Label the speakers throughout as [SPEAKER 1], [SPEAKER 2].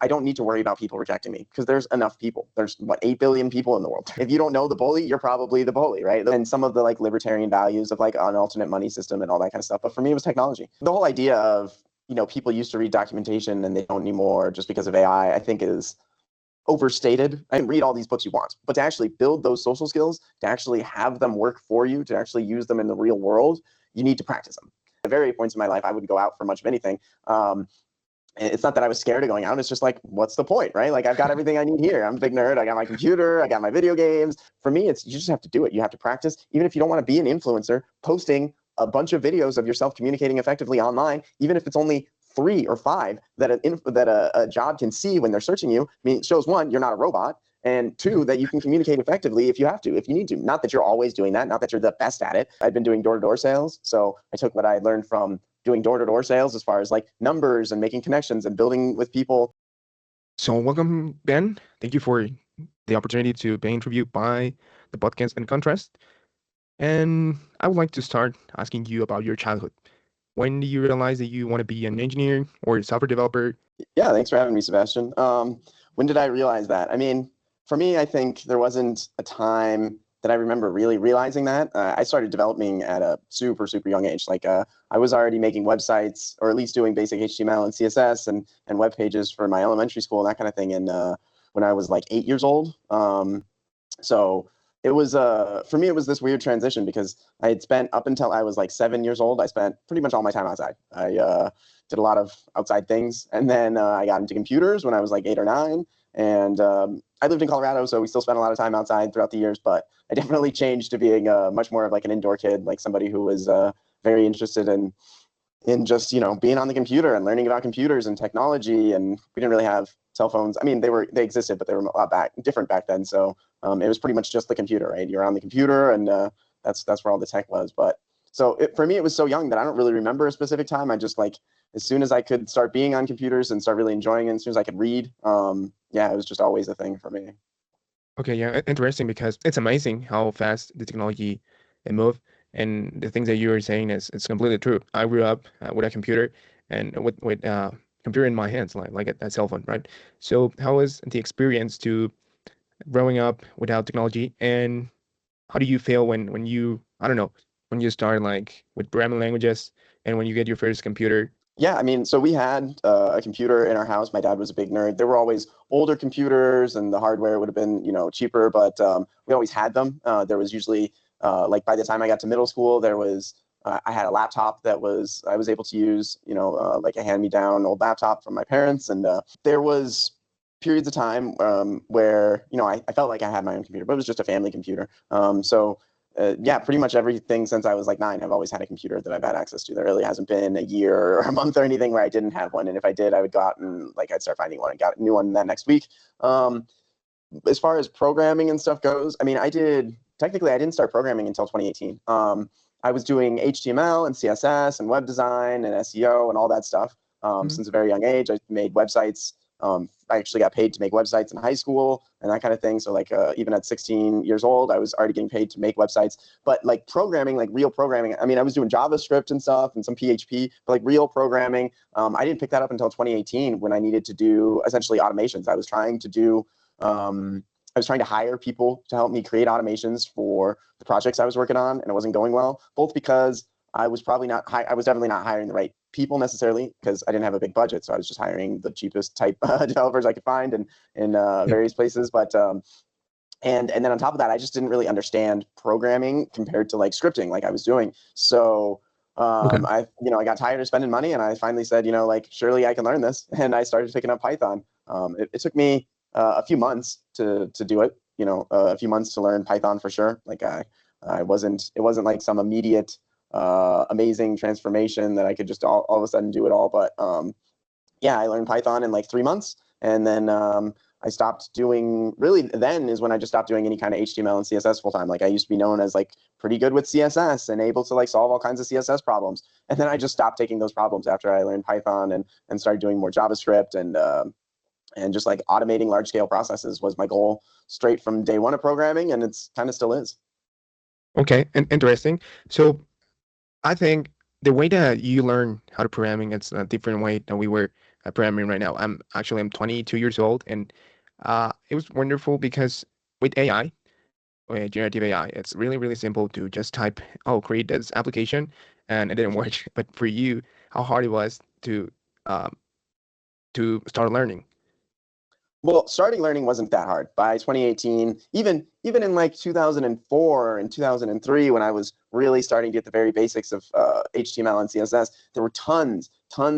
[SPEAKER 1] I don't need to worry about people rejecting me because there's enough people. There's 8 billion people in the world. If you don't know the bully, you're probably the bully, right? And some of the like libertarian values of like an alternate money system and all that kind of stuff. But for me, it was technology. The whole idea of, people used to read documentation and they don't anymore just because of AI, I think is overstated. I can read all these books you want, but to actually build those social skills, to actually have them work for you, to actually use them in the real world, you need to practice them. At various points in my life, I wouldn't go out for much of anything. It's not that I was scared of going out. It's just like, what's the point, right? Like, I've got everything I need here. I'm a big nerd. I got my computer. I got my video games. For me, you just have to do it. You have to practice. Even if you don't want to be an influencer, posting a bunch of videos of yourself communicating effectively online, even if it's only 3 or 5 that a job can see when they're searching you, I mean, it shows, 1, you're not a robot, and 2, that you can communicate effectively if you have to, if you need to. Not that you're always doing that, not that you're the best at it. I've been doing door-to-door sales, so I took what I learned from doing door-to-door sales as far as like numbers and making connections and building with people.
[SPEAKER 2] So welcome, Ben. Thank you for the opportunity to be interviewed by the podcast EnContrast. And I would like to start asking you about your childhood. When do you realize that you want to be an engineer or a software developer?
[SPEAKER 1] Yeah, thanks for having me, Sebastian. When did I realize that? I mean, for me, I think there wasn't a time that I remember really realizing that. I started developing at a super, super young age. Like I was already making websites, or at least doing basic HTML and CSS and web pages for my elementary school and that kind of thing. And when I was like 8 years old. So it was, for me, it was this weird transition because I had spent, up until I was like 7 years old, I spent pretty much all my time outside. I did a lot of outside things. And then I got into computers when I was like 8 or 9. And I lived in Colorado, so we still spent a lot of time outside throughout the years, but I definitely changed to being much more of like an indoor kid, like somebody who was very interested in just, being on the computer and learning about computers and technology. And we didn't really have cell phones. I mean, they existed, but they were a lot different back then. So it was pretty much just the computer, right? You're on the computer, and that's where all the tech was. But so for me, it was so young that I don't really remember a specific time. I just like, as soon as I could start being on computers and start really enjoying it, as soon as I could read, it was just always a thing for me.
[SPEAKER 2] Okay, yeah, interesting, because it's amazing how fast the technology moved, and the things that you were saying is it's completely true. I grew up with a computer and with computer in my hands, like a cell phone, right? So how was the experience to growing up without technology, and how do you feel when you, I don't know, when you start like with programming languages and when you get your first computer?
[SPEAKER 1] Yeah, I mean, so we had a computer in our house. My dad was a big nerd. There were always older computers, and the hardware would have been, cheaper, but we always had them. There was usually, like by the time I got to middle school, there was, I had a laptop that I was able to use, like a hand-me-down old laptop from my parents. And there was periods of time where, I felt like I had my own computer, but it was just a family computer. Pretty much everything since I was like 9, I've always had a computer that I've had access to. There really hasn't been a year or a month or anything where I didn't have one. And if I did, I would go out and like I'd start finding one. I got a new one that next week. As far as programming and stuff goes, I mean, I didn't start programming until 2018. I was doing HTML and CSS and web design and SEO and all that stuff since a very young age. I made websites. I actually got paid to make websites in high school and that kind of thing. So like even at 16 years old, I was already getting paid to make websites. But like programming, like real programming, I mean, I was doing JavaScript and stuff and some PHP, but like real programming, I didn't pick that up until 2018 when I needed to do essentially automations. I was trying to hire people to help me create automations for the projects I was working on, and it wasn't going well, both because I was definitely not hiring the right people necessarily, because I didn't have a big budget. So I was just hiring the cheapest type developers I could find in various places. But and then on top of that, I just didn't really understand programming compared to like scripting like I was doing. So I got tired of spending money, and I finally said, like, surely I can learn this. And I started picking up Python. It took me a few months to do it, a few months to learn Python for sure. Like it wasn't like some immediate amazing transformation that I could just all of a sudden do it all. But I learned Python in like 3 months. And then I stopped doing, really then is when I just stopped doing any kind of HTML and CSS full time. Like I used to be known as like pretty good with CSS and able to like solve all kinds of CSS problems. And then I just stopped taking those problems after I learned Python and started doing more JavaScript and just like automating large scale processes was my goal straight from day one of programming. And it's kind of still is.
[SPEAKER 2] Okay, and interesting. So I think the way that you learn how to programming, it's a different way than we were programming right now. I'm 22 years old, and it was wonderful because with AI, with generative AI, it's really, really simple to just type, oh, create this application, and it didn't work. But for you, how hard it was um, to start learning.
[SPEAKER 1] Well, starting learning wasn't that hard. By 2018, even in like 2004 and 2003, when I was really starting to get the very basics of HTML and CSS, there were tons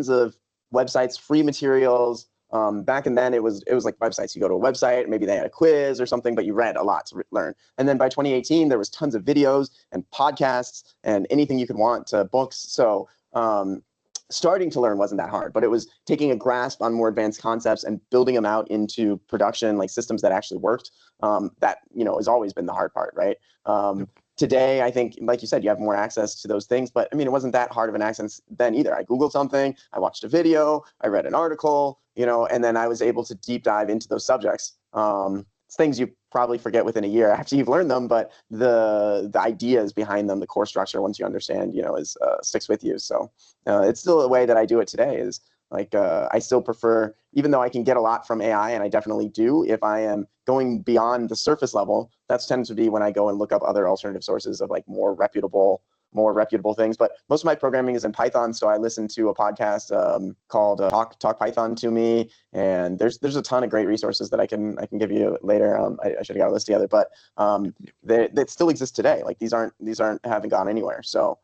[SPEAKER 1] of websites, free materials. Back in then, it was like websites. You go to a website, maybe they had a quiz or something, but you read a lot to learn. And then by 2018, there was tons of videos and podcasts and anything you could want, books. So starting to learn wasn't that hard, but it was taking a grasp on more advanced concepts and building them out into production, like systems that actually worked. That has always been the hard part, right? Today, I think, like you said, you have more access to those things, but I mean, it wasn't that hard of an access then either. I Googled something, I watched a video, I read an article, and then I was able to deep dive into those subjects. It's things you probably forget within a year after you've learned them, but the ideas behind them, the core structure, once you understand, is sticks with you. So it's still a way that I do it today. Is like I still prefer, even though I can get a lot from AI, and I definitely do, if I am going beyond the surface level, that tends to be when I go and look up other alternative sources of like more reputable things. But most of my programming is in Python, so I listen to a podcast called Talk Python to Me, and there's a ton of great resources that I can give you later. I should have got a list together, but they still exist today. Like these haven't gone anywhere. So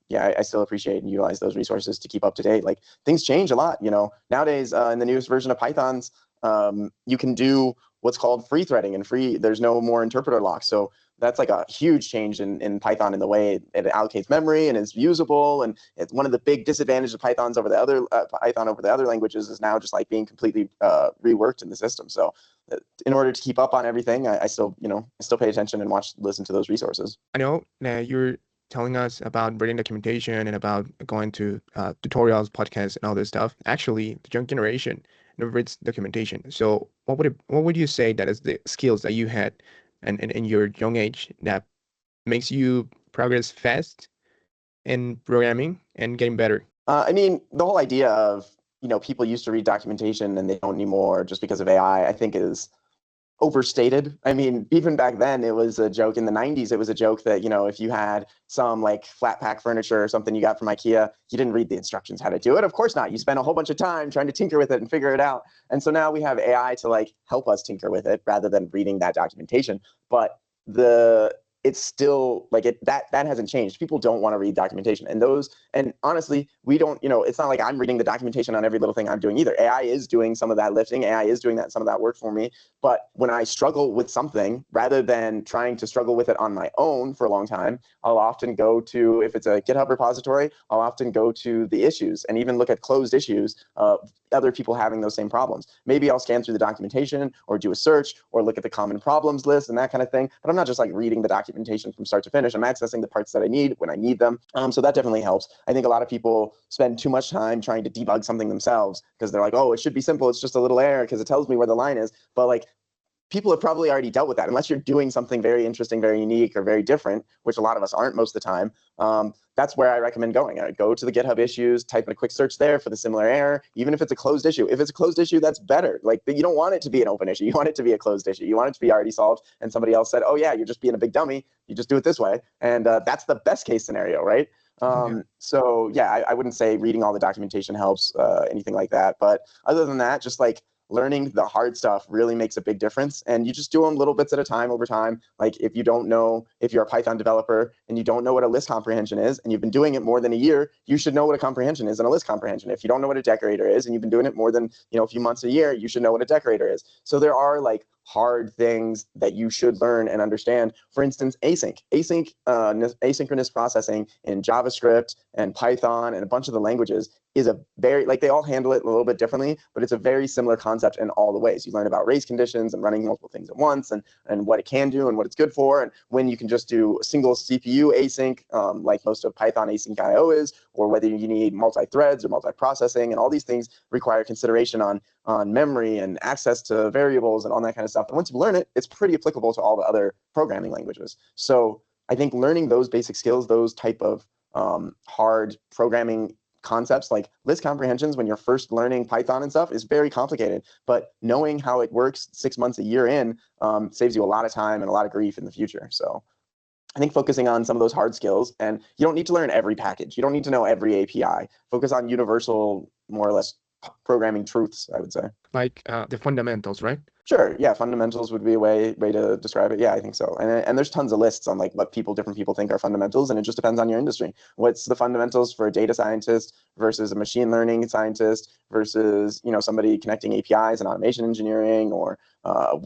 [SPEAKER 1] yeah, I still appreciate and utilize those resources to keep up to date. Like things change a lot, nowadays in the newest version of Python's, you can do what's called free threading, and there's no more interpreter lock. So that's like a huge change in Python in the way it allocates memory and is usable. And it's one of the big disadvantages of Python over the other languages is now just like being completely reworked in the system. So in order to keep up on everything, I still pay attention and listen to those resources.
[SPEAKER 2] I know that you're telling us about reading documentation and about going to tutorials, podcasts, and all this stuff. Actually, the young generation never reads documentation. So what would you say that is the skills that you had and in your young age that makes you progress fast in programming and getting better?
[SPEAKER 1] I mean, the whole idea of people used to read documentation and they don't anymore just because of AI, I think is overstated. I mean, even back then, it was a joke. In the 90s, it was a joke that, if you had some like flat pack furniture or something you got from IKEA, you didn't read the instructions how to do it. Of course not. You spent a whole bunch of time trying to tinker with it and figure it out. And so now we have AI to like help us tinker with it rather than reading that documentation. But it's still like that hasn't changed. People don't want to read documentation, and honestly, we don't, it's not like I'm reading the documentation on every little thing I'm doing either. AI is doing some of that lifting. AI is doing some of that work for me. But when I struggle with something, rather than trying to struggle with it on my own for a long time, I'll often go to, if it's a GitHub repository, I'll often go to the issues and even look at closed issues of other people having those same problems. Maybe I'll scan through the documentation or do a search or look at the common problems list and that kind of thing. But I'm not just like reading the documentation from start to finish. I'm accessing the parts that I need when I need them. So that definitely helps. I think a lot of people spend too much time trying to debug something themselves because they're like, oh, it should be simple. It's just a little error because it tells me where the line is. But like, people have probably already dealt with that, unless you're doing something very interesting, very unique, or very different, which a lot of us aren't most of the time. That's where I recommend going. I go to the GitHub issues, type in a quick search there for the similar error, even if it's a closed issue. If it's a closed issue, that's better. Like, you don't want it to be an open issue. You want it to be a closed issue. You want it to be already solved, and somebody else said, oh yeah, you're just being a big dummy. You just do it this way. And that's the best case scenario, right? So yeah, I wouldn't say reading all the documentation helps, anything like that. But other than that, just like learning the hard stuff really makes a big difference. And you just do them little bits at a time over time. Like if you're a Python developer and you don't know what a list comprehension is, and you've been doing it more than a year, you should know what a comprehension is and a list comprehension. If you don't know what a decorator is and you've been doing it more than a few months a year, you should know what a decorator is. So there are like hard things that you should learn and understand. For instance, asynchronous processing in JavaScript and Python and a bunch of the languages is a very, like, they all handle it a little bit differently, but it's a very similar concept in all the ways. You learn about race conditions and running multiple things at once, and what it can do and what it's good for, and when you can just do a single CPU async, like most of Python async IO is, or whether you need multi-threads or multi-processing, and all these things require consideration on memory and access to variables and all that kind of stuff. And once you learn it, it's pretty applicable to all the other programming languages. So I think learning those basic skills, those type of hard programming concepts like list comprehensions when you're first learning Python and stuff is very complicated, but knowing how it works 6 months, a year in saves you a lot of time and a lot of grief in the future. So I think focusing on some of those hard skills, and you don't need to learn every package. You don't need to know every API. Focus on universal, more or less programming truths, I would say.
[SPEAKER 2] Like the fundamentals, right?
[SPEAKER 1] Sure. Yeah, fundamentals would be a way to describe it. Yeah, I think so. And there's tons of lists on like what different people think are fundamentals, and it just depends on your industry. What's the fundamentals for a data scientist versus a machine learning scientist versus somebody connecting APIs and automation engineering or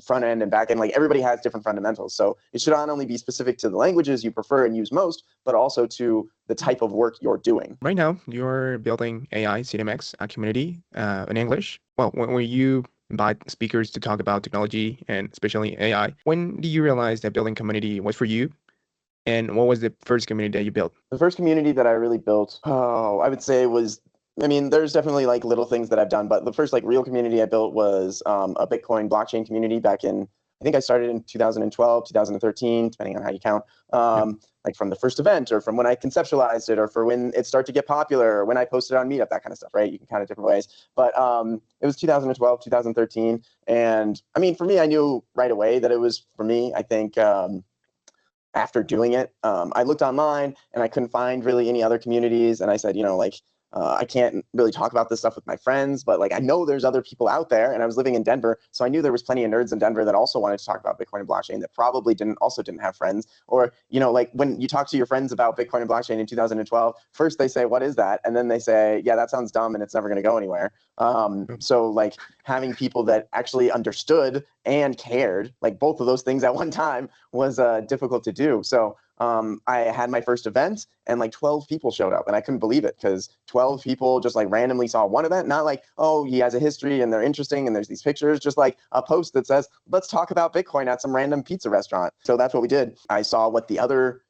[SPEAKER 1] front end and back end. Like everybody has different fundamentals, so it should not only be specific to the languages you prefer and use most, but also to the type of work you're doing.
[SPEAKER 2] Right now, you're building AI CDMX community in English. Well, when you invite speakers to talk about technology and especially AI, when did you realize that building community was for you? And what was the first community that you built?
[SPEAKER 1] The first community that I really built, I would say was, there's definitely like little things that I've done, but the first like real community I built was a Bitcoin blockchain community back in, I think I started in 2012, 2013, depending on how you count. Like from the first event or from when I conceptualized it or for when it started to get popular or when I posted on Meetup, that kind of stuff, right? You can count it different ways. But it was 2012, 2013. And for me, I knew right away that it was for me. I think after doing it, I looked online and I couldn't find really any other communities. And I said, I can't really talk about this stuff with my friends, but like I know there's other people out there, and I was living in Denver, so I knew there was plenty of nerds in Denver that also wanted to talk about Bitcoin and blockchain that probably didn't have friends. Or like when you talk to your friends about Bitcoin and blockchain in 2012, first they say, "What is that?" And then they say, "Yeah, that sounds dumb, and it's never going to go anywhere." So like having people that actually understood and cared, like both of those things at one time, was difficult to do. So I had my first event and like 12 people showed up, and I couldn't believe it because 12 people just like randomly saw one event, not like, oh, he has a history and they're interesting and there's these pictures, just like a post that says, let's talk about Bitcoin at some random pizza restaurant. So that's what we did. I saw what the other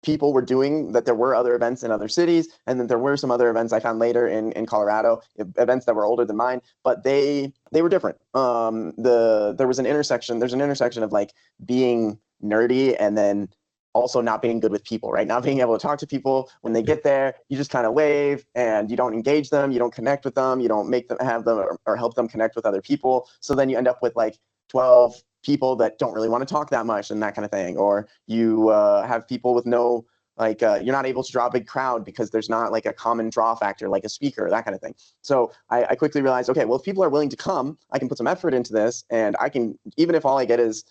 [SPEAKER 1] people were doing, that there were other events in other cities, and then there were some other events I found later in Colorado, events that were older than mine, but they were different. There's an intersection of like being nerdy and then also not being good with people, right? Not being able to talk to people when they get there. You just kind of wave and you don't engage them, you don't connect with them, you don't make them have them or help them connect with other people. So then you end up with like 12 people that don't really want to talk that much and that kind of thing. Or you have people with no, like you're not able to draw a big crowd because there's not like a common draw factor, like a speaker, that kind of thing. So I quickly realized, okay, well, if people are willing to come, I can put some effort into this, and I can, even if all I get is,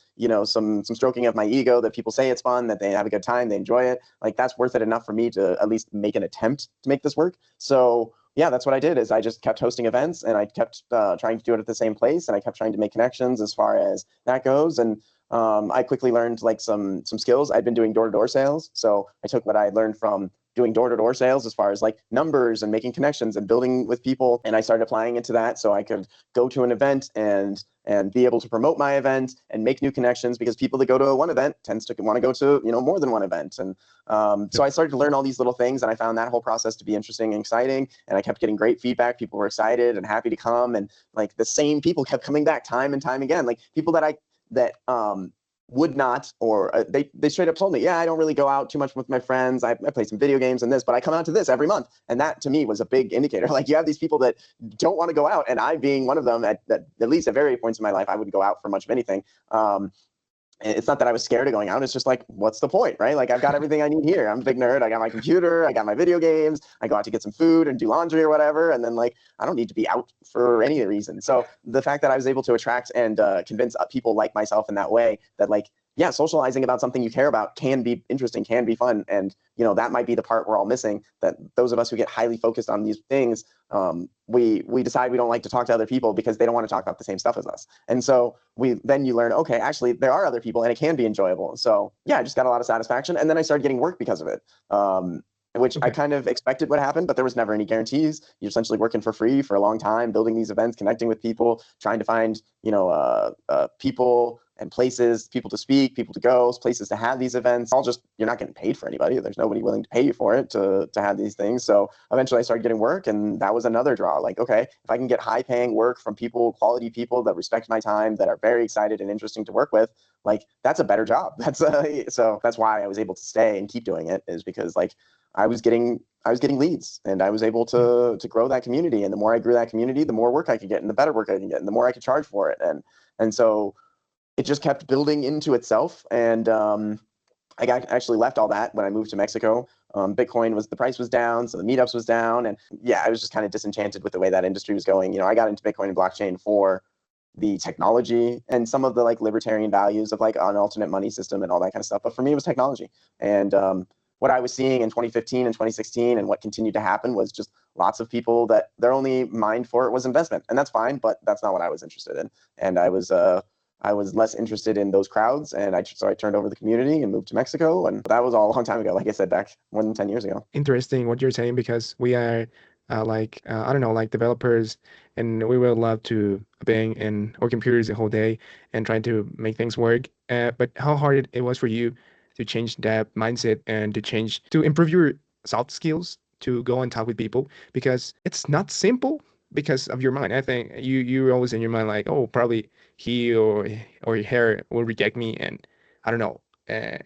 [SPEAKER 1] some stroking of my ego, that people say it's fun, that they have a good time, they enjoy it, like that's worth it enough for me to at least make an attempt to make this work. So yeah, that's what I did, is I just kept hosting events, and I kept trying to do it at the same place, and I kept trying to make connections as far as that goes. And I quickly learned like some skills. I'd been doing door-to-door sales, so I took what I learned from doing door-to-door sales as far as like numbers and making connections and building with people, and I started applying it to that, so I could go to an event and be able to promote my event and make new connections, because people that go to one event tends to want to go to more than one event. And so I started to learn all these little things, and I found that whole process to be interesting and exciting, and I kept getting great feedback. People were excited and happy to come, and like the same people kept coming back time and time again, like people that would not, or they straight up told me, yeah, I don't really go out too much with my friends. I play some video games and this, but I come out to this every month. And that to me was a big indicator. Like you have these people that don't want to go out, and I being one of them at least at various points in my life, I wouldn't go out for much of anything. It's not that I was scared of going out. It's just like, what's the point, right? Like I've got everything I need here. I'm a big nerd. I got my computer. I got my video games. I go out to get some food and do laundry or whatever. And then like, I don't need to be out for any reason. So the fact that I was able to attract and convince people like myself in that way, that like, yeah, socializing about something you care about can be interesting, can be fun. And, that might be the part we're all missing, that those of us who get highly focused on these things, we decide we don't like to talk to other people because they don't want to talk about the same stuff as us. And so then you learn, okay, actually there are other people and it can be enjoyable. So yeah, I just got a lot of satisfaction. And then I started getting work because of it. Which I kind of expected would happen, but there was never any guarantees. You're essentially working for free for a long time, building these events, connecting with people, trying to find, people and places, people to speak, people to go, places to have these events. You're not getting paid for anybody. There's nobody willing to pay you for it to have these things. So eventually I started getting work, and that was another draw. Like, okay, if I can get high paying work from people, quality people that respect my time, that are very excited and interesting to work with, like that's a better job. So that's why I was able to stay and keep doing it, is because like, I was getting leads, and I was able to grow that community. And the more I grew that community, the more work I could get, and the better work I could get, and the more I could charge for it. And so it just kept building into itself. And I actually left all that when I moved to Mexico. Bitcoin the price was down, so the meetups was down, and yeah, I was just kind of disenchanted with the way that industry was going. I got into Bitcoin and blockchain for the technology and some of the like libertarian values of like an alternate money system and all that kind of stuff. But for me, it was technology. And what I was seeing in 2015 and 2016 and what continued to happen was just lots of people that their only mind for it was investment. And that's fine, but that's not what I was interested in. And I was less interested in those crowds, and so I turned over the community and moved to Mexico, and that was all a long time ago. Like I said, back more than 10 years ago.
[SPEAKER 2] Interesting what you're saying, because we are I don't know, like developers, and we will love to bang in our computers the whole day and try to make things work. But how hard it was for you to change that mindset and to improve your soft skills to go and talk with people, because it's not simple because of your mind. I think you're always in your mind like, oh, probably he or her will reject me, and I don't know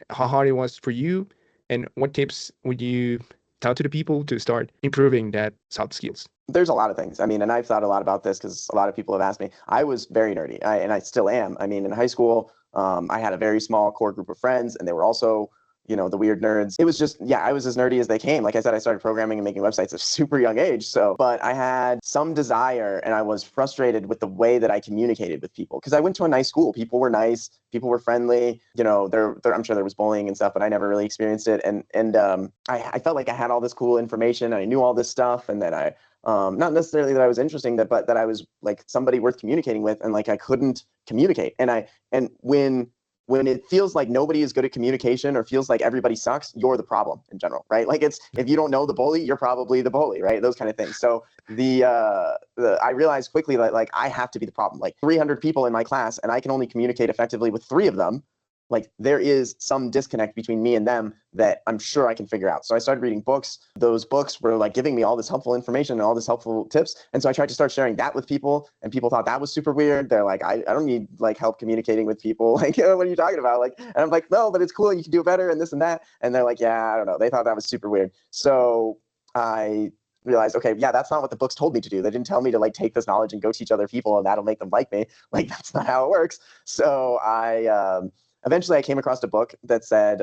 [SPEAKER 2] how hard it was for you, and what tips would you tell to the people to start improving that soft skills?
[SPEAKER 1] There's a lot of things. I mean, and I've thought a lot about this because a lot of people have asked me. I was very nerdy, and I still am. I mean, in high school, I had a very small core group of friends, and they were also, the weird nerds. It was just, yeah, I was as nerdy as they came. Like I said, I started programming and making websites at a super young age. But I had some desire, and I was frustrated with the way that I communicated with people, because I went to a nice school. People were nice. People were friendly. I'm sure there was bullying and stuff, but I never really experienced it. And I felt like I had all this cool information, and I knew all this stuff, and that not necessarily that I was interesting, but that I was like somebody worth communicating with, and like I couldn't communicate. And when it feels like nobody is good at communication, or feels like everybody sucks, you're the problem in general, right? Like if you don't know the bully, you're probably the bully, right? Those kind of things. So I realized quickly that like I have to be the problem. Like 300 people in my class, and I can only communicate effectively with 3 of them. Like there is some disconnect between me and them that I'm sure I can figure out. So I started reading books. Those books were like giving me all this helpful information and all this helpful tips. And so I tried to start sharing that with people, and people thought that was super weird. They're like, I don't need like help communicating with people. Like, what are you talking about? Like, and I'm like, no, but it's cool. You can do it better and this and that. And they're like, yeah, I don't know. They thought that was super weird. So I realized, okay, yeah, that's not what the books told me to do. They didn't tell me to like take this knowledge and go teach other people and that'll make them like me. Like, that's not how it works. So eventually I came across a book that said,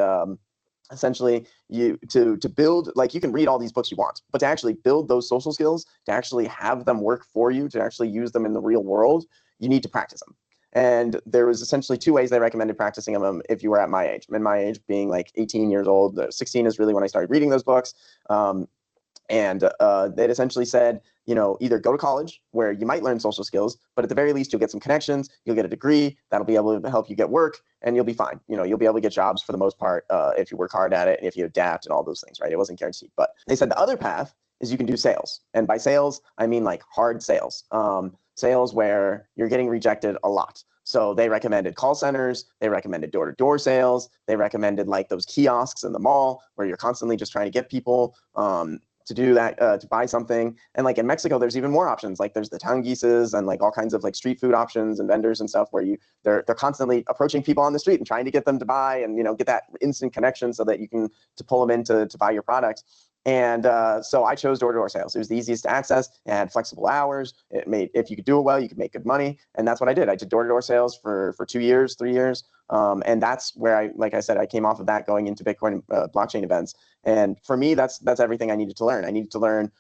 [SPEAKER 1] essentially, to build, like, you can read all these books you want, but to actually build those social skills, to actually have them work for you, to actually use them in the real world, you need to practice them. And there was essentially 2 ways they recommended practicing them if you were at my age. And my age being like 18 years old, 16 is really when I started reading those books. And they'd essentially said, either go to college where you might learn social skills, but at the very least, you'll get some connections, you'll get a degree that'll be able to help you get work, and you'll be fine. You'll be able to get jobs for the most part if you work hard at it and if you adapt and all those things, right? It wasn't guaranteed. But they said the other path is you can do sales. And by sales, I mean like hard sales, sales where you're getting rejected a lot. So they recommended call centers, they recommended door-to-door sales, they recommended like those kiosks in the mall where you're constantly just trying to get people to do that, to buy something. And like in Mexico, there's even more options. Like there's the tianguises and like all kinds of like street food options and vendors and stuff where they're constantly approaching people on the street and trying to get them to buy and, get that instant connection so that you can to pull them in to buy your products. And so I chose door-to-door sales. It was the easiest to access. It had flexible hours. If you could do it well, you could make good money. And that's what I did. I did door-to-door sales for 2 years, 3 years. And that's where like I said, I came off of that going into Bitcoin blockchain events. And for me, that's everything I needed to learn. I needed to learn,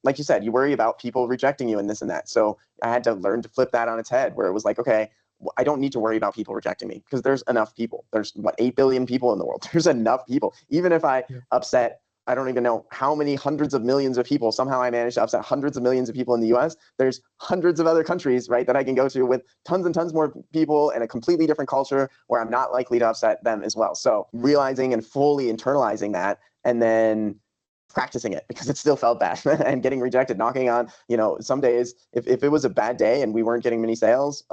[SPEAKER 1] like you said, you worry about people rejecting you and this and that. So I had to learn to flip that on its head, where it was like, okay, I don't need to worry about people rejecting me because there's enough people. There's 8 billion people in the world. There's enough people. Even if I upset, I don't even know how many hundreds of millions of people. Somehow I managed to upset hundreds of millions of people in the US. There's hundreds of other countries, right, that I can go to with tons and tons more people and a completely different culture where I'm not likely to upset them as well. So realizing and fully internalizing that, and then practicing it because it still felt bad and getting rejected, knocking on, some days, if it was a bad day and we weren't getting many sales,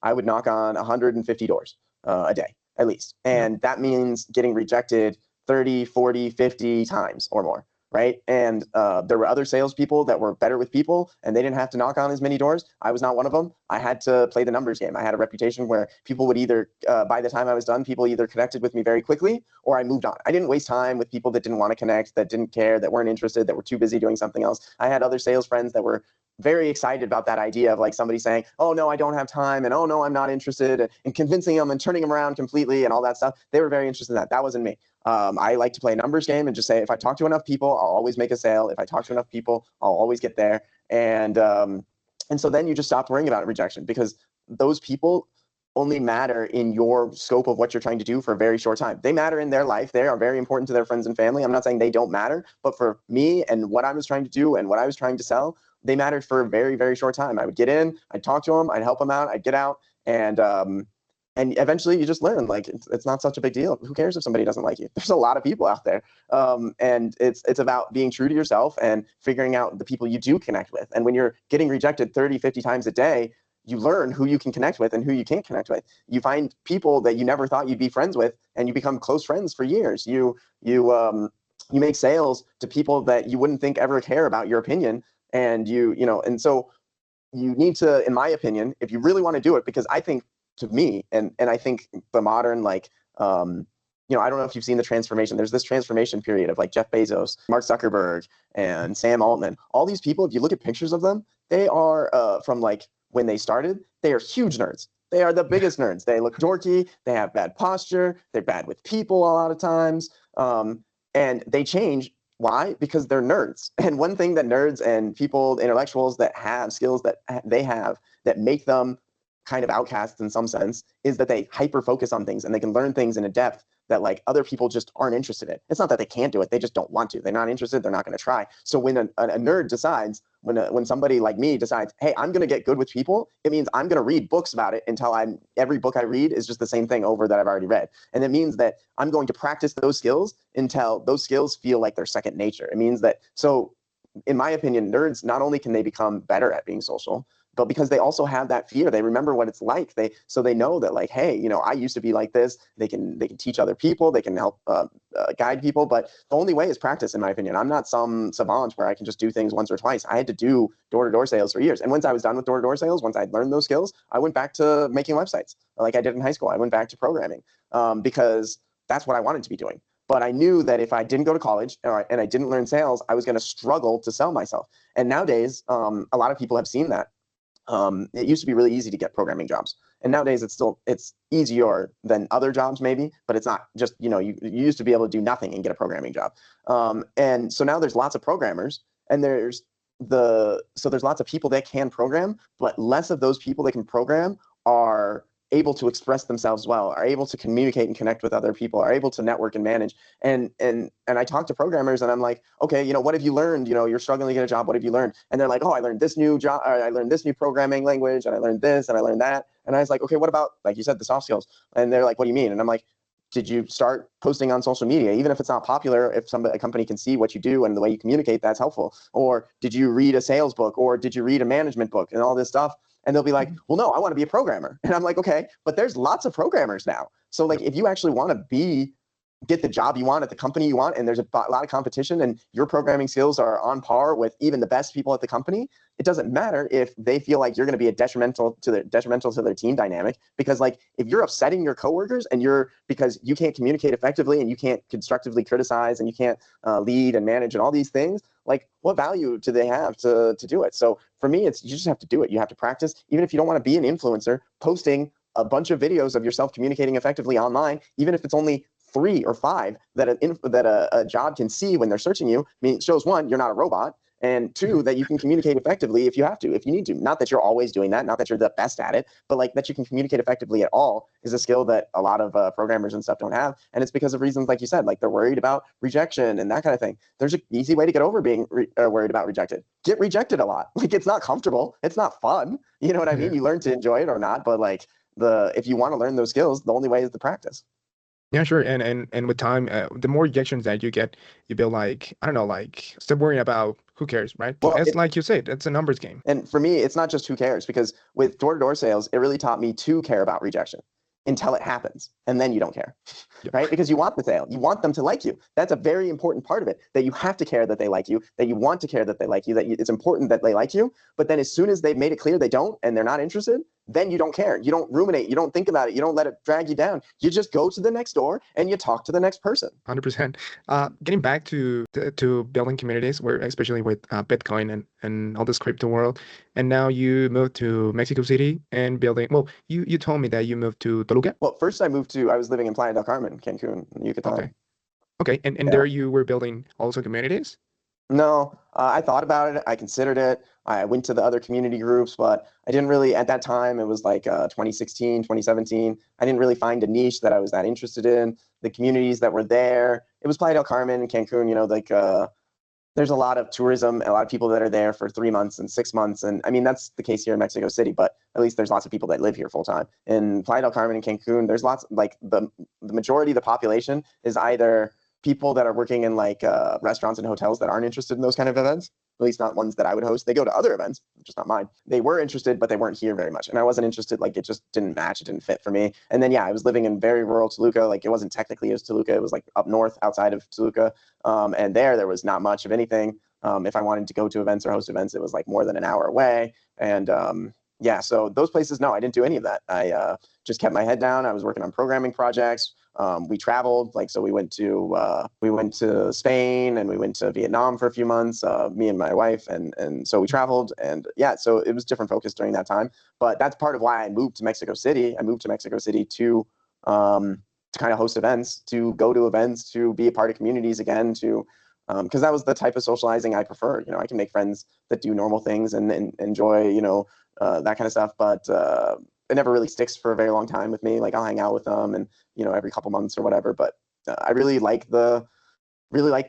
[SPEAKER 1] I would knock on 150 doors a day at least. And that means getting rejected 30, 40, 50 times or more. right? And there were other salespeople that were better with people, and they didn't have to knock on as many doors. I was not one of them. I had to play the numbers game. I had a reputation where people would either, by the time I was done, people either connected with me very quickly or I moved on. I didn't waste time with people that didn't want to connect, that didn't care, that weren't interested, that were too busy doing something else. I had other sales friends that were very excited about that idea of like somebody saying, oh no, I don't have time, and oh no, I'm not interested, and convincing them and turning them around completely and all that stuff. They were very interested in that. That wasn't me. I like to play a numbers game and just say, if I talk to enough people, I'll always make a sale. If I talk to enough people, I'll always get there. And so then you just stop worrying about rejection, because those people only matter in your scope of what you're trying to do for a very short time. They matter in their life. They are very important to their friends and family. I'm not saying they don't matter, but for me and what I was trying to do and what I was trying to sell, they mattered for a very, very short time. I would get in, I'd talk to them, I'd help them out, I'd get out, and eventually you just learn, like, it's not such a big deal. Who cares if somebody doesn't like you? There's a lot of people out there. And it's about being true to yourself and figuring out the people you do connect with. And when you're getting rejected 30, 50 times a day, you learn who you can connect with and who you can't connect with. You find people that you never thought you'd be friends with, and you become close friends for years. You make sales to people that you wouldn't think ever care about your opinion. And and so you need to, in my opinion, if you really want to do it, because I think, to me, and I think the modern, like, I don't know if you've seen the transformation. There's this transformation period of like Jeff Bezos, Mark Zuckerberg, and Sam Altman. All these people, if you look at pictures of them, they are from like when they started, they are huge nerds. They are the biggest nerds. They look dorky. They have bad posture. They're bad with people a lot of times. And they change. Why? Because they're nerds. And one thing that nerds and people, intellectuals that have skills that they have that make them kind of outcasts in some sense, is that they hyper focus on things and they can learn things in a depth that like other people just aren't interested in. It's not that they can't do it, they just don't want to. They're not interested, they're not going to try. So when a nerd decides, when somebody like me decides, hey, I'm going to get good with people, it means I'm going to read books about it until every book I read is just the same thing over that I've already read. And it means that I'm going to practice those skills until those skills feel like they're second nature. It means that, so in my opinion, nerds, not only can they become better at being social, but because they also have that fear, they remember what it's like. They know that, like, hey, I used to be like this. They can teach other people. They can help guide people. But the only way is practice, in my opinion. I'm not some savant where I can just do things once or twice. I had to do door-to-door sales for years. And once I was done with door-to-door sales, once I'd learned those skills, I went back to making websites like I did in high school. I went back to programming because that's what I wanted to be doing. But I knew that if I didn't go to college and I didn't learn sales, I was going to struggle to sell myself. And nowadays, a lot of people have seen that. It used to be really easy to get programming jobs, and nowadays it's easier than other jobs maybe, but it's not just, you used to be able to do nothing and get a programming job. And so now there's lots of programmers, and there's lots of people that can program, but less of those people that can program are able to express themselves well, are able to communicate and connect with other people, are able to network and manage. And I talk to programmers and I'm like, okay, what have you learned? You're struggling to get a job. What have you learned? And they're like, oh, I learned this new job. I learned this new programming language, and I learned this and I learned that. And I was like, okay, what about, like you said, the soft skills? And they're like, what do you mean? And I'm like, did you start posting on social media? Even if it's not popular, if a company can see what you do and the way you communicate, that's helpful. Or did you read a sales book, or did you read a management book and all this stuff? And they'll be like, well, no, I want to be a programmer. And I'm like, okay, but there's lots of programmers now. So like, if you actually want to get the job you want at the company you want, and there's a lot of competition, and your programming skills are on par with even the best people at the company, it doesn't matter if they feel like you're going to be detrimental to their team dynamic. Because like, if you're upsetting your coworkers and because you can't communicate effectively and you can't constructively criticize and you can't lead and manage and all these things, like, what value do they have to do it? So for me, you just have to do it. You have to practice. Even if you don't want to be an influencer, posting a bunch of videos of yourself communicating effectively online, even if it's only 3 or 5 that a job can see when they're searching you, I mean, it shows, 1, you're not a robot, and 2, that you can communicate effectively if you have to, if you need to. Not that you're always doing that, not that you're the best at it, but like that you can communicate effectively at all is a skill that a lot of programmers and stuff don't have. And it's because of reasons like you said, like they're worried about rejection and that kind of thing. There's an easy way to get over being worried about rejected. Get rejected a lot. Like, it's not comfortable. It's not fun. You know what I mean? You learn to enjoy it or not, but like if you want to learn those skills, the only way is to practice.
[SPEAKER 2] Yeah, sure. And with time, the more rejections that you get, you build, like, I don't know, like, stop worrying about who cares, right?
[SPEAKER 1] Well,
[SPEAKER 2] it's like you said, it's a numbers game.
[SPEAKER 1] And for me, it's not just who cares, because with door-to-door sales, it really taught me to care about rejection. until it happens, and then you don't care.
[SPEAKER 2] Yep.
[SPEAKER 1] Right? Because you want the sale, you want them to like you. That's a very important part of it, that you have to care that they like you, that you want to care that they like you, it's important that they like you. But then as soon as they've made it clear they don't and they're not interested, then you don't care. You don't ruminate. You don't think about it. You don't let it drag you down. You just go to the next door and you talk to the next person.
[SPEAKER 2] 100%. Getting back to building communities, where especially with Bitcoin and all this crypto world, and now you moved to Mexico City and building. Well, you told me that you moved to Toluca.
[SPEAKER 1] Well, first I was living in Playa del Carmen, Cancun, Yucatan.
[SPEAKER 2] Okay, and there you were building also communities?
[SPEAKER 1] No, I thought about it. I considered it. I went to the other community groups, but I didn't really, at that time, it was like 2016, 2017. I didn't really find a niche that I was that interested in. The communities that were there, it was Playa del Carmen and Cancun, like there's a lot of tourism, a lot of people that are there for 3 months and 6 months. And I mean, that's the case here in Mexico City, but at least there's lots of people that live here full time. In Playa del Carmen and Cancun, there's lots, like the majority of the population is either people that are working in like restaurants and hotels that aren't interested in those kind of events, at least not ones that I would host. They go to other events, just not mine. They were interested, but they weren't here very much. And I wasn't interested, like it just didn't match, it didn't fit for me. And then, yeah, I was living in very rural Toluca. Like it wasn't technically as Toluca, it was like up north outside of Toluca. And there was not much of anything. If I wanted to go to events or host events, it was like more than an hour away. And yeah, so those places, no, I didn't do any of that. I just kept my head down. I was working on programming projects. We traveled, like, so we went to Spain and we went to Vietnam for a few months, me and my wife. And so we traveled, and yeah, so it was different focus during that time. But that's part of why I moved to Mexico City. I moved to Mexico City to kind of host events, to go to events, to be a part of communities again, to because that was the type of socializing I prefer. I can make friends that do normal things and enjoy, that kind of stuff. But it never really sticks for a very long time with me. Like I'll hang out with them and, every couple months or whatever. But I really like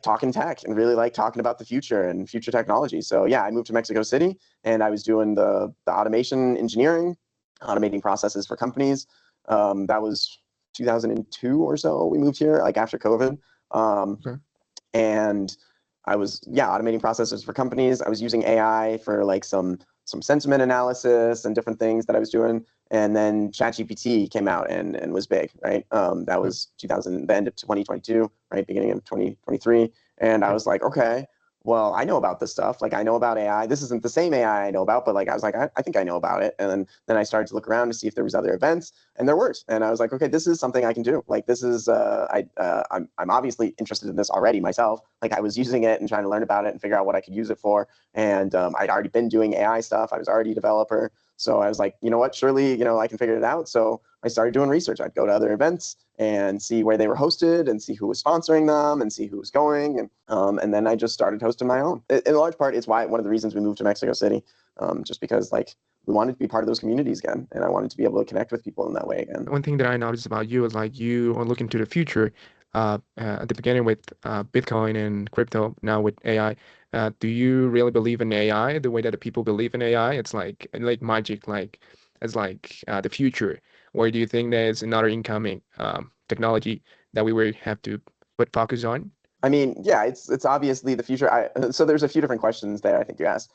[SPEAKER 1] talking tech and really like talking about the future and future technology. So yeah, I moved to Mexico City and I was doing the automation engineering, automating processes for companies. That was 2002 or so. We moved here like after COVID.
[SPEAKER 2] Okay.
[SPEAKER 1] And I was, automating processes for companies. I was using AI for like some sentiment analysis and different things that I was doing. And then ChatGPT came out and was big, right? That was the end of 2022, right? Beginning of 2023. And I was like, okay, well, I know about this stuff. Like I know about AI. This isn't the same AI I know about, but like I was like, I think I know about it. And then I started to look around to see if there was other events, and there weren't. And I was like, okay, this is something I can do. Like this is I'm obviously interested in this already myself. Like I was using it and trying to learn about it and figure out what I could use it for. And I'd already been doing AI stuff. I was already a developer. So I was like, you know what, surely, I can figure it out. So I started doing research. I'd go to other events and see where they were hosted and see who was sponsoring them and see who was going. And then I just started hosting my own. In large part, it's one of the reasons we moved to Mexico City, just because like we wanted to be part of those communities again. And I wanted to be able to connect with people in that way again.
[SPEAKER 2] One thing that I noticed about you is like you are looking to the future at the beginning with Bitcoin and crypto, now with AI. Do you really believe in AI the way that the people believe in AI? It's like magic, like it's like the future. Or do you think there's another incoming technology that we will have to put focus on?
[SPEAKER 1] I mean, yeah, it's obviously the future. So there's a few different questions there I think you asked.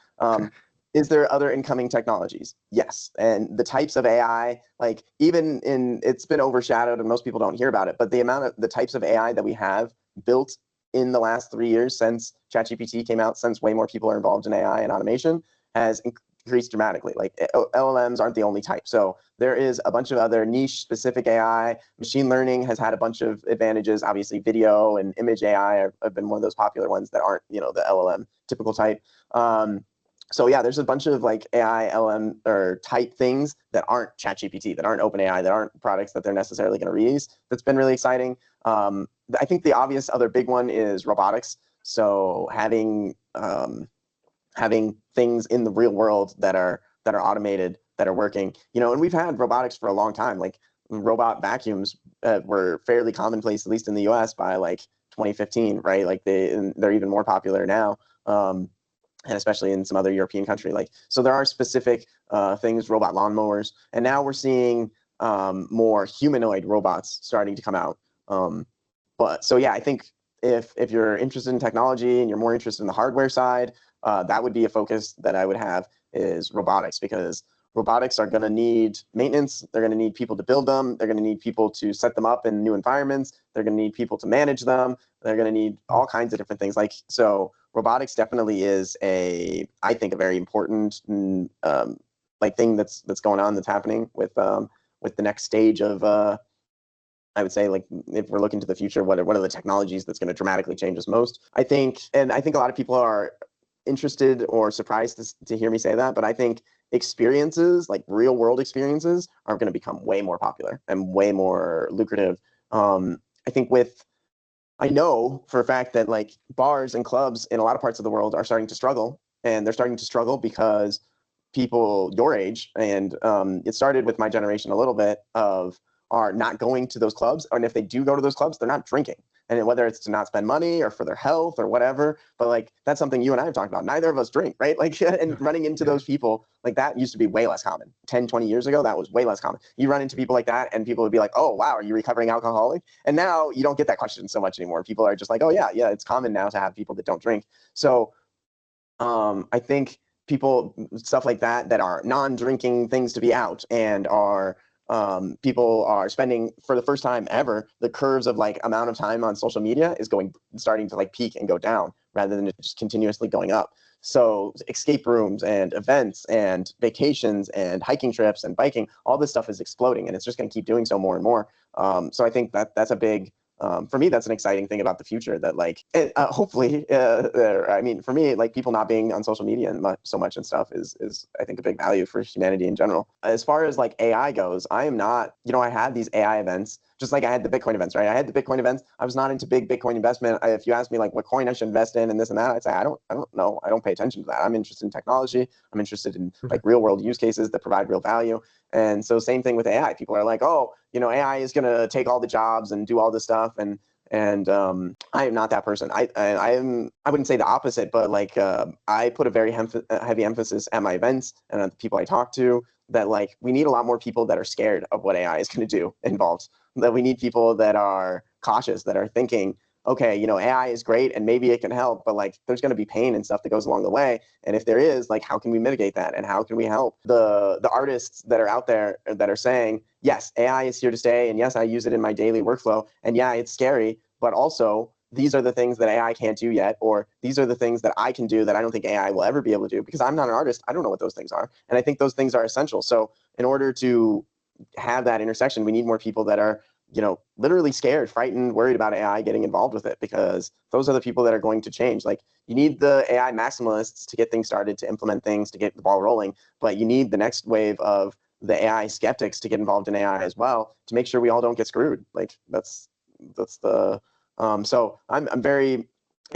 [SPEAKER 1] Is there other incoming technologies? Yes. And the types of AI, like it's been overshadowed and most people don't hear about it, but the types of AI that we have built in the last 3 years since ChatGPT came out, since way more people are involved in AI and automation, has increased dramatically. Like LLMs aren't the only type. So there is a bunch of other niche specific AI. Machine learning has had a bunch of advantages. Obviously, video and image AI have been one of those popular ones that aren't, the LLM typical type. So yeah, there's a bunch of like AI, LM or type things that aren't ChatGPT, that aren't OpenAI, that aren't products that they're necessarily going to release. That's been really exciting. I think the obvious other big one is robotics. So having things in the real world that are automated, that are working, and we've had robotics for a long time. Like robot vacuums were fairly commonplace, at least in the US by like 2015, right? Like they're even more popular now. And especially in some other European country. So there are specific things, robot lawnmowers, and now we're seeing more humanoid robots starting to come out. So yeah, I think if you're interested in technology and you're more interested in the hardware side, that would be a focus that I would have, is robotics, because robotics are going to need maintenance. They're going to need people to build them. They're going to need people to set them up in new environments. They're going to need people to manage them. They're going to need all kinds of different things. Like, so robotics definitely is I think a very important like thing that's going on, that's happening with the next stage of I would say, like, if we're looking to the future, what are the technologies that's going to dramatically change us most? I think a lot of people are interested or surprised to hear me say that, but I think experiences, like real world experiences, are going to become way more popular and way more lucrative. I think I know for a fact that like bars and clubs in a lot of parts of the world are starting to struggle, and they're starting to struggle because people your age, and it started with my generation a little bit, are not going to those clubs, and if they do go to those clubs, they're not drinking. And whether it's to not spend money or for their health or whatever, but like that's something you and I have talked about. Neither of us drink, right? Like, and running into those people, like that used to be way less common. 10, 20 years ago, that was way less common. You run into people like that and people would be like, oh, wow, are you recovering alcoholic? And now you don't get that question so much anymore. People are just like, oh yeah, it's common now to have people that don't drink. So I think stuff like that are non-drinking things to be out, and are people are spending, for the first time ever, the curves of like amount of time on social media is starting to like peak and go down rather than just continuously going up. So escape rooms and events and vacations and hiking trips and biking, all this stuff is exploding, and it's just going to keep doing so more and more. So I think that's a big, for me, that's an exciting thing about the future, that like, hopefully, I mean, for me, like people not being on social media so much and stuff is I think a big value for humanity in general. As far as like AI goes, I am not, I had these AI events, just like I had the Bitcoin events, right? I had the Bitcoin events. I was not into big Bitcoin investment. If you ask me like what coin I should invest in and this and that, I'd say, I don't know. I don't pay attention to that. I'm interested in technology. I'm interested in like real world use cases that provide real value. And so same thing with AI. People are like, oh, AI is going to take all the jobs and do all this stuff. And I am not that person. I wouldn't say the opposite, but like I put a very heavy emphasis at my events and at the people I talk to, that like we need a lot more people that are scared of what AI is going to do involved. That we need people that are cautious, that are thinking, okay, AI is great and maybe it can help, but like there's going to be pain and stuff that goes along the way. And if there is, like, how can we mitigate that? And how can we help the artists that are out there that are saying, yes, AI is here to stay. And yes, I use it in my daily workflow. And yeah, it's scary, but also these are the things that AI can't do yet, or these are the things that I can do that I don't think AI will ever be able to do, because I'm not an artist. I don't know what those things are. And I think those things are essential. So in order to have that intersection, we need more people that are, literally scared, frightened, worried about AI getting involved with it, because those are the people that are going to change. Like, you need the AI maximalists to get things started, to implement things, to get the ball rolling, but you need the next wave of the AI skeptics to get involved in AI as well, to make sure we all don't get screwed. Like that's the so I'm very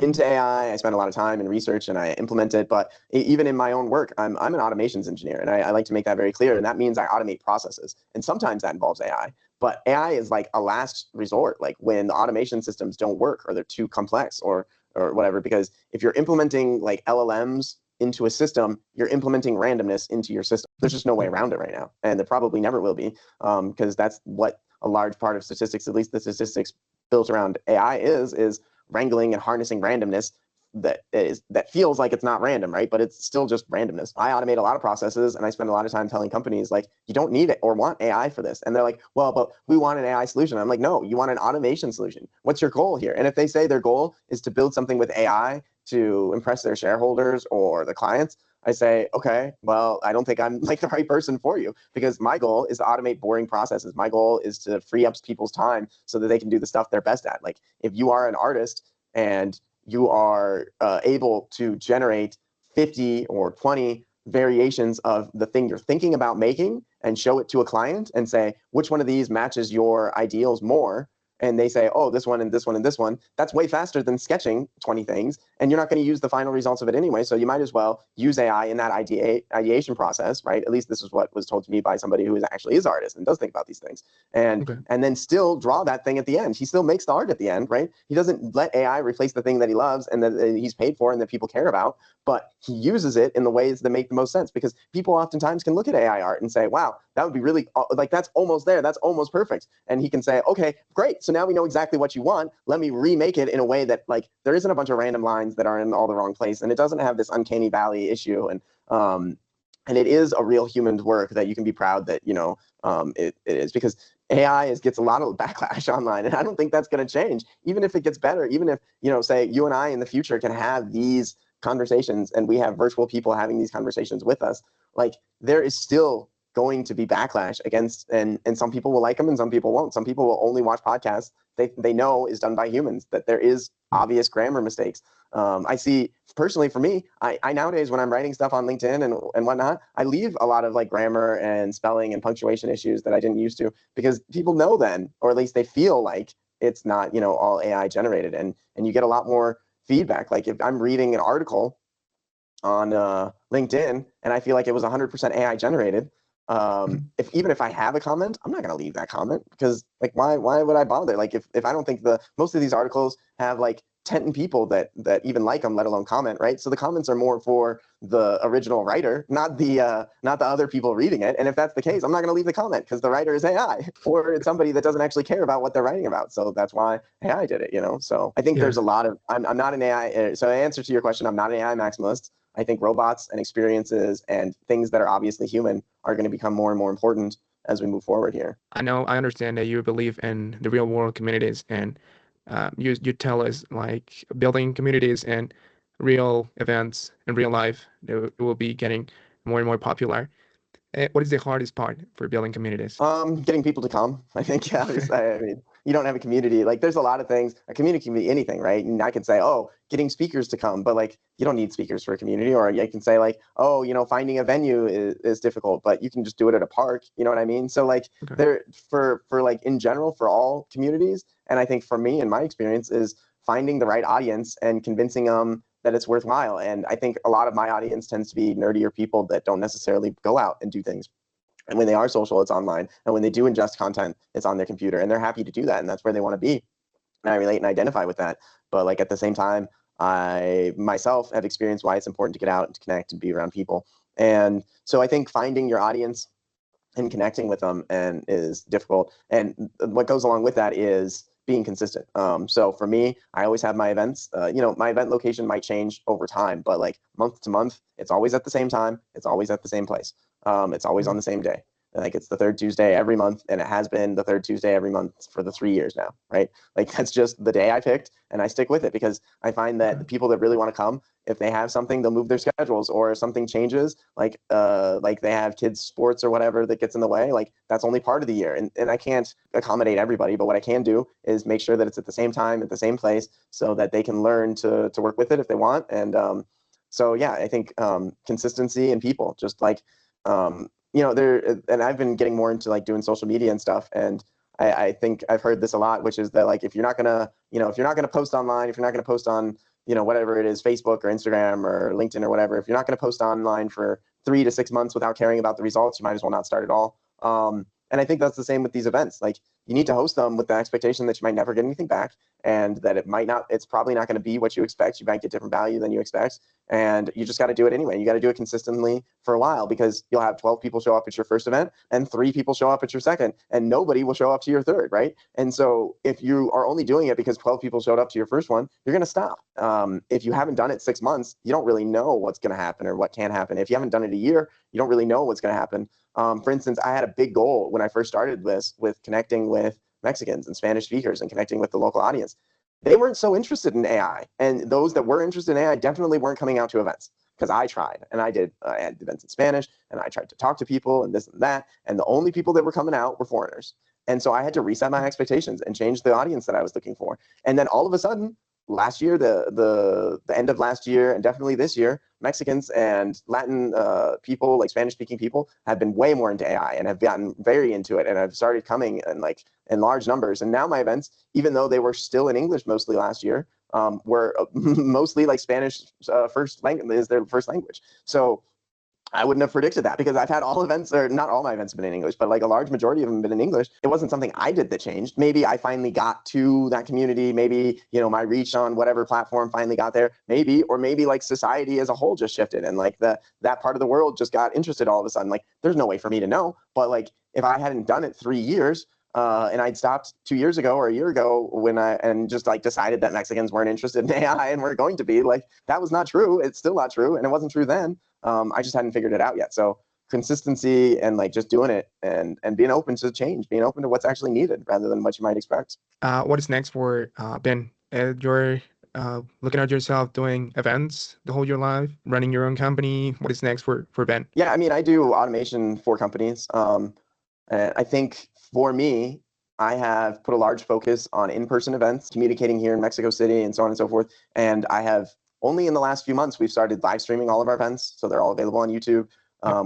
[SPEAKER 1] into AI. I spend a lot of time in research and I implement it, but even in my own work, I'm an automations engineer, and I like to make that very clear. And that means I automate processes, and sometimes that involves AI. But AI is like a last resort, like when the automation systems don't work or they're too complex or whatever. Because if you're implementing like LLMs into a system, you're implementing randomness into your system. There's just no way around it right now, and there probably never will be, because that's what a large part of statistics, at least the statistics built around AI, is wrangling and harnessing randomness that feels like it's not random, right? But it's still just randomness. I automate a lot of processes, and I spend a lot of time telling companies like, you don't need it or want AI for this. And they're like, well, but we want an AI solution. I'm like, no, you want an automation solution. What's your goal here? And if they say their goal is to build something with AI to impress their shareholders or the clients, I say, okay, well, I don't think I'm like the right person for you, because my goal is to automate boring processes. My goal is to free up people's time so that they can do the stuff they're best at. Like, if you are an artist and you are able to generate 50 or 20 variations of the thing you're thinking about making and show it to a client and say, which one of these matches your ideals more? And they say, oh, this one and this one and this one, that's way faster than sketching 20 things. And you're not going to use the final results of it anyway. So you might as well use AI in that ideation process, right? At least this is what was told to me by somebody who actually is an artist and does think about these things. And then still draw that thing at the end. He still makes the art at the end, right? He doesn't let AI replace the thing that he loves and that he's paid for and that people care about, but he uses it in the ways that make the most sense, because people oftentimes can look at AI art and say, wow, that would be really, like, that's almost there. That's almost perfect. And he can say, okay, great. So now we know exactly what you want. Let me remake it in a way that, like, there isn't a bunch of random lines that are in all the wrong place, and it doesn't have this uncanny valley issue. And And it is a real human's work that you can be proud that, it is, because AI gets a lot of backlash online, and I don't think that's going to change. Even if it gets better, even if, say you and I in the future can have these conversations and we have virtual people having these conversations with us, like there is still going to be backlash against, and some people will like them and some people won't. Some people will only watch podcasts they know is done by humans, that there is obvious grammar mistakes. I see personally for me, I nowadays when I'm writing stuff on LinkedIn and whatnot, I leave a lot of like grammar and spelling and punctuation issues that I didn't used to, because people know then, or at least they feel like it's not, all AI generated, and you get a lot more feedback. Like if I'm reading an article on LinkedIn and I feel like it was 100% AI generated, even if I have a comment, I'm not going to leave that comment, because like why would I bother? Like if I don't think most of these articles have like 10 people that even like them, let alone comment, right? So the comments are more for the original writer, not the other people reading it. And if that's the case, I'm not going to leave the comment because the writer is AI, or it's somebody that doesn't actually care about what they're writing about. So that's why AI did it, So I think there's a lot of, I'm not an AI. So in answer to your question, I'm not an AI maximalist. I think robots and experiences and things that are obviously human are going to become more and more important as we move forward here.
[SPEAKER 2] I understand that you believe in the real world communities, and you tell us like building communities and real events in real life, they will be getting more and more popular. What is the hardest part for building communities?
[SPEAKER 1] Getting people to come. I think, I mean, you don't have a community. Like there's a lot of things. A community can be anything, right? And I could say, oh, getting speakers to come, but like you don't need speakers for a community. Or I can say like, oh, finding a venue is difficult, but you can just do it at a park. You know what I mean? So like there for like in general for all communities, and I think for me in my experience is finding the right audience and convincing them that it's worthwhile. And I think a lot of my audience tends to be nerdier people that don't necessarily go out and do things. And when they are social, it's online. And when they do ingest content, it's on their computer. And they're happy to do that. And that's where they want to be. And I relate and identify with that. But like at the same time, I myself have experienced why it's important to get out and to connect and be around people. And so I think finding your audience and connecting with them is difficult. And what goes along with that is being consistent. So for me, I always have my events. My event location might change over time, but like month to month, it's always at the same time. It's always at the same place. It's always on the same day. Like it's the third Tuesday every month, and it has been the third Tuesday every month for the 3 years now, right? Like that's just the day I picked, and I stick with it because I find that the people that really want to come, if they have something, they'll move their schedules, or if something changes, like they have kids sports or whatever that gets in the way, like that's only part of the year, and I can't accommodate everybody, but what I can do is make sure that it's at the same time, at the same place, so that they can learn to work with it if they want. And so yeah, I think consistency and people, just like and I've been getting more into like doing social media and stuff, and I think I've heard this a lot, which is that like if you're not gonna post online, if you're not gonna post on whatever it is, Facebook or Instagram or LinkedIn or whatever, if you're not gonna post online for 3 to 6 months without caring about the results, you might as well not start at all. And I think that's the same with these events. Like you need to host them with the expectation that you might never get anything back, and that it's probably not going to be what you expect. You might get different value than you expect, and you just got to do it anyway. You got to do it consistently for a while, because you'll have 12 people show up at your first event and 3 people show up at your second, and nobody will show up to your third, right? And so if you are only doing it because 12 people showed up to your first one, you're going to stop. If you haven't done it 6 months, you don't really know what's going to happen or what can happen. If you haven't done it a year, you don't really know what's going to happen. For instance, I had a big goal when I first started this with connecting with Mexicans and Spanish speakers and connecting with the local audience. They weren't so interested in AI. And those that were interested in AI definitely weren't coming out to events, because I tried and I had events in Spanish and I tried to talk to people and this and that. And the only people that were coming out were foreigners. And so I had to reset my expectations and change the audience that I was looking for. And then all of a sudden, last year, the end of last year, and definitely this year, Mexicans and Latin people, like Spanish-speaking people, have been way more into AI and have gotten very into it, and have started coming in large numbers. And now my events, even though they were still in English mostly last year, were mostly like Spanish first language is their first language. So I wouldn't have predicted that, because I've had all events, or not all my events have been in English, but like a large majority of them have been in English. It wasn't something I did that changed. Maybe I finally got to that community. Maybe, my reach on whatever platform finally got there. Maybe like society as a whole just shifted, and like that part of the world just got interested all of a sudden. Like there's no way for me to know. But like if I hadn't done it 3 years, and I'd stopped 2 years ago or a year ago and just like decided that Mexicans weren't interested in AI and weren't going to be, like that was not true. It's still not true, and it wasn't true then. I just hadn't figured it out yet. So consistency and like just doing it and being open to change, being open to what's actually needed rather than what you might expect.
[SPEAKER 2] What is next for Ben? You're looking at yourself doing events the whole your life, running your own company. What is next for Ben?
[SPEAKER 1] Yeah, I mean, I do automation for companies. And I think for me, I have put a large focus on in-person events, communicating here in Mexico City and so on and so forth. And I have only in the last few months, we've started live streaming all of our events. So they're all available on YouTube.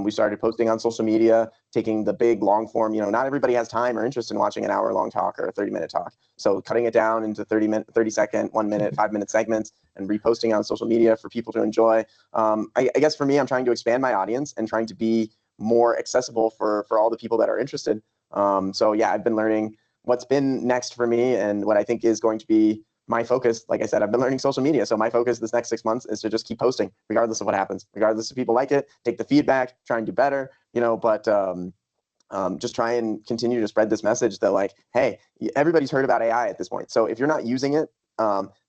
[SPEAKER 1] We started posting on social media, taking the big long form, not everybody has time or interest in watching an hour-long talk or a 30-minute talk. So cutting it down into 30-second, 1 minute, 5-minute segments and reposting on social media for people to enjoy. I guess for me, I'm trying to expand my audience and trying to be more accessible for all the people that are interested. So yeah, I've been learning what's been next for me and what I think is going to be my focus. Like I said, I've been learning social media. So my focus this next 6 months is to just keep posting regardless of what happens, regardless if people like it, take the feedback, try and do better, but just try and continue to spread this message that like, hey, everybody's heard about AI at this point. So if you're not using it,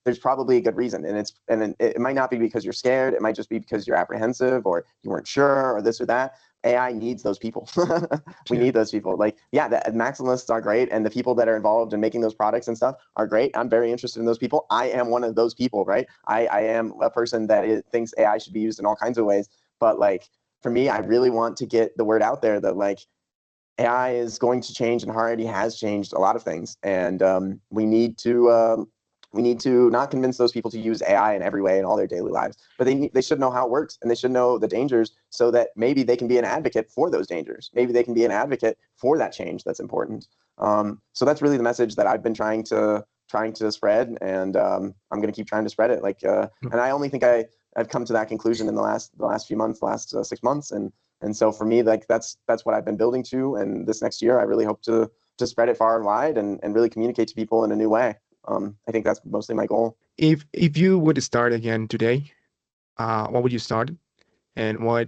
[SPEAKER 1] there's probably a good reason. And it might not be because you're scared. It might just be because you're apprehensive or you weren't sure or this or that. AI needs those people. We need those people. Like, yeah, the maximalists are great. And the people that are involved in making those products and stuff are great. I'm very interested in those people. I am one of those people, right? I am a person that thinks AI should be used in all kinds of ways. But like, for me, I really want to get the word out there that like, AI is going to change and already has changed a lot of things. And we need to not convince those people to use AI in every way in all their daily lives, but they should know how it works and they should know the dangers so that maybe they can be an advocate for those dangers. Maybe they can be an advocate for that change that's important. So that's really the message that I've been trying to spread, and I'm going to keep trying to spread it. Like, and I only think I've come to that conclusion in the last few months, last 6 months, and so for me, like that's what I've been building to. And this next year, I really hope to spread it far and wide and really communicate to people in a new way. I think that's mostly my goal.
[SPEAKER 2] If you would start again today, what would you start, and what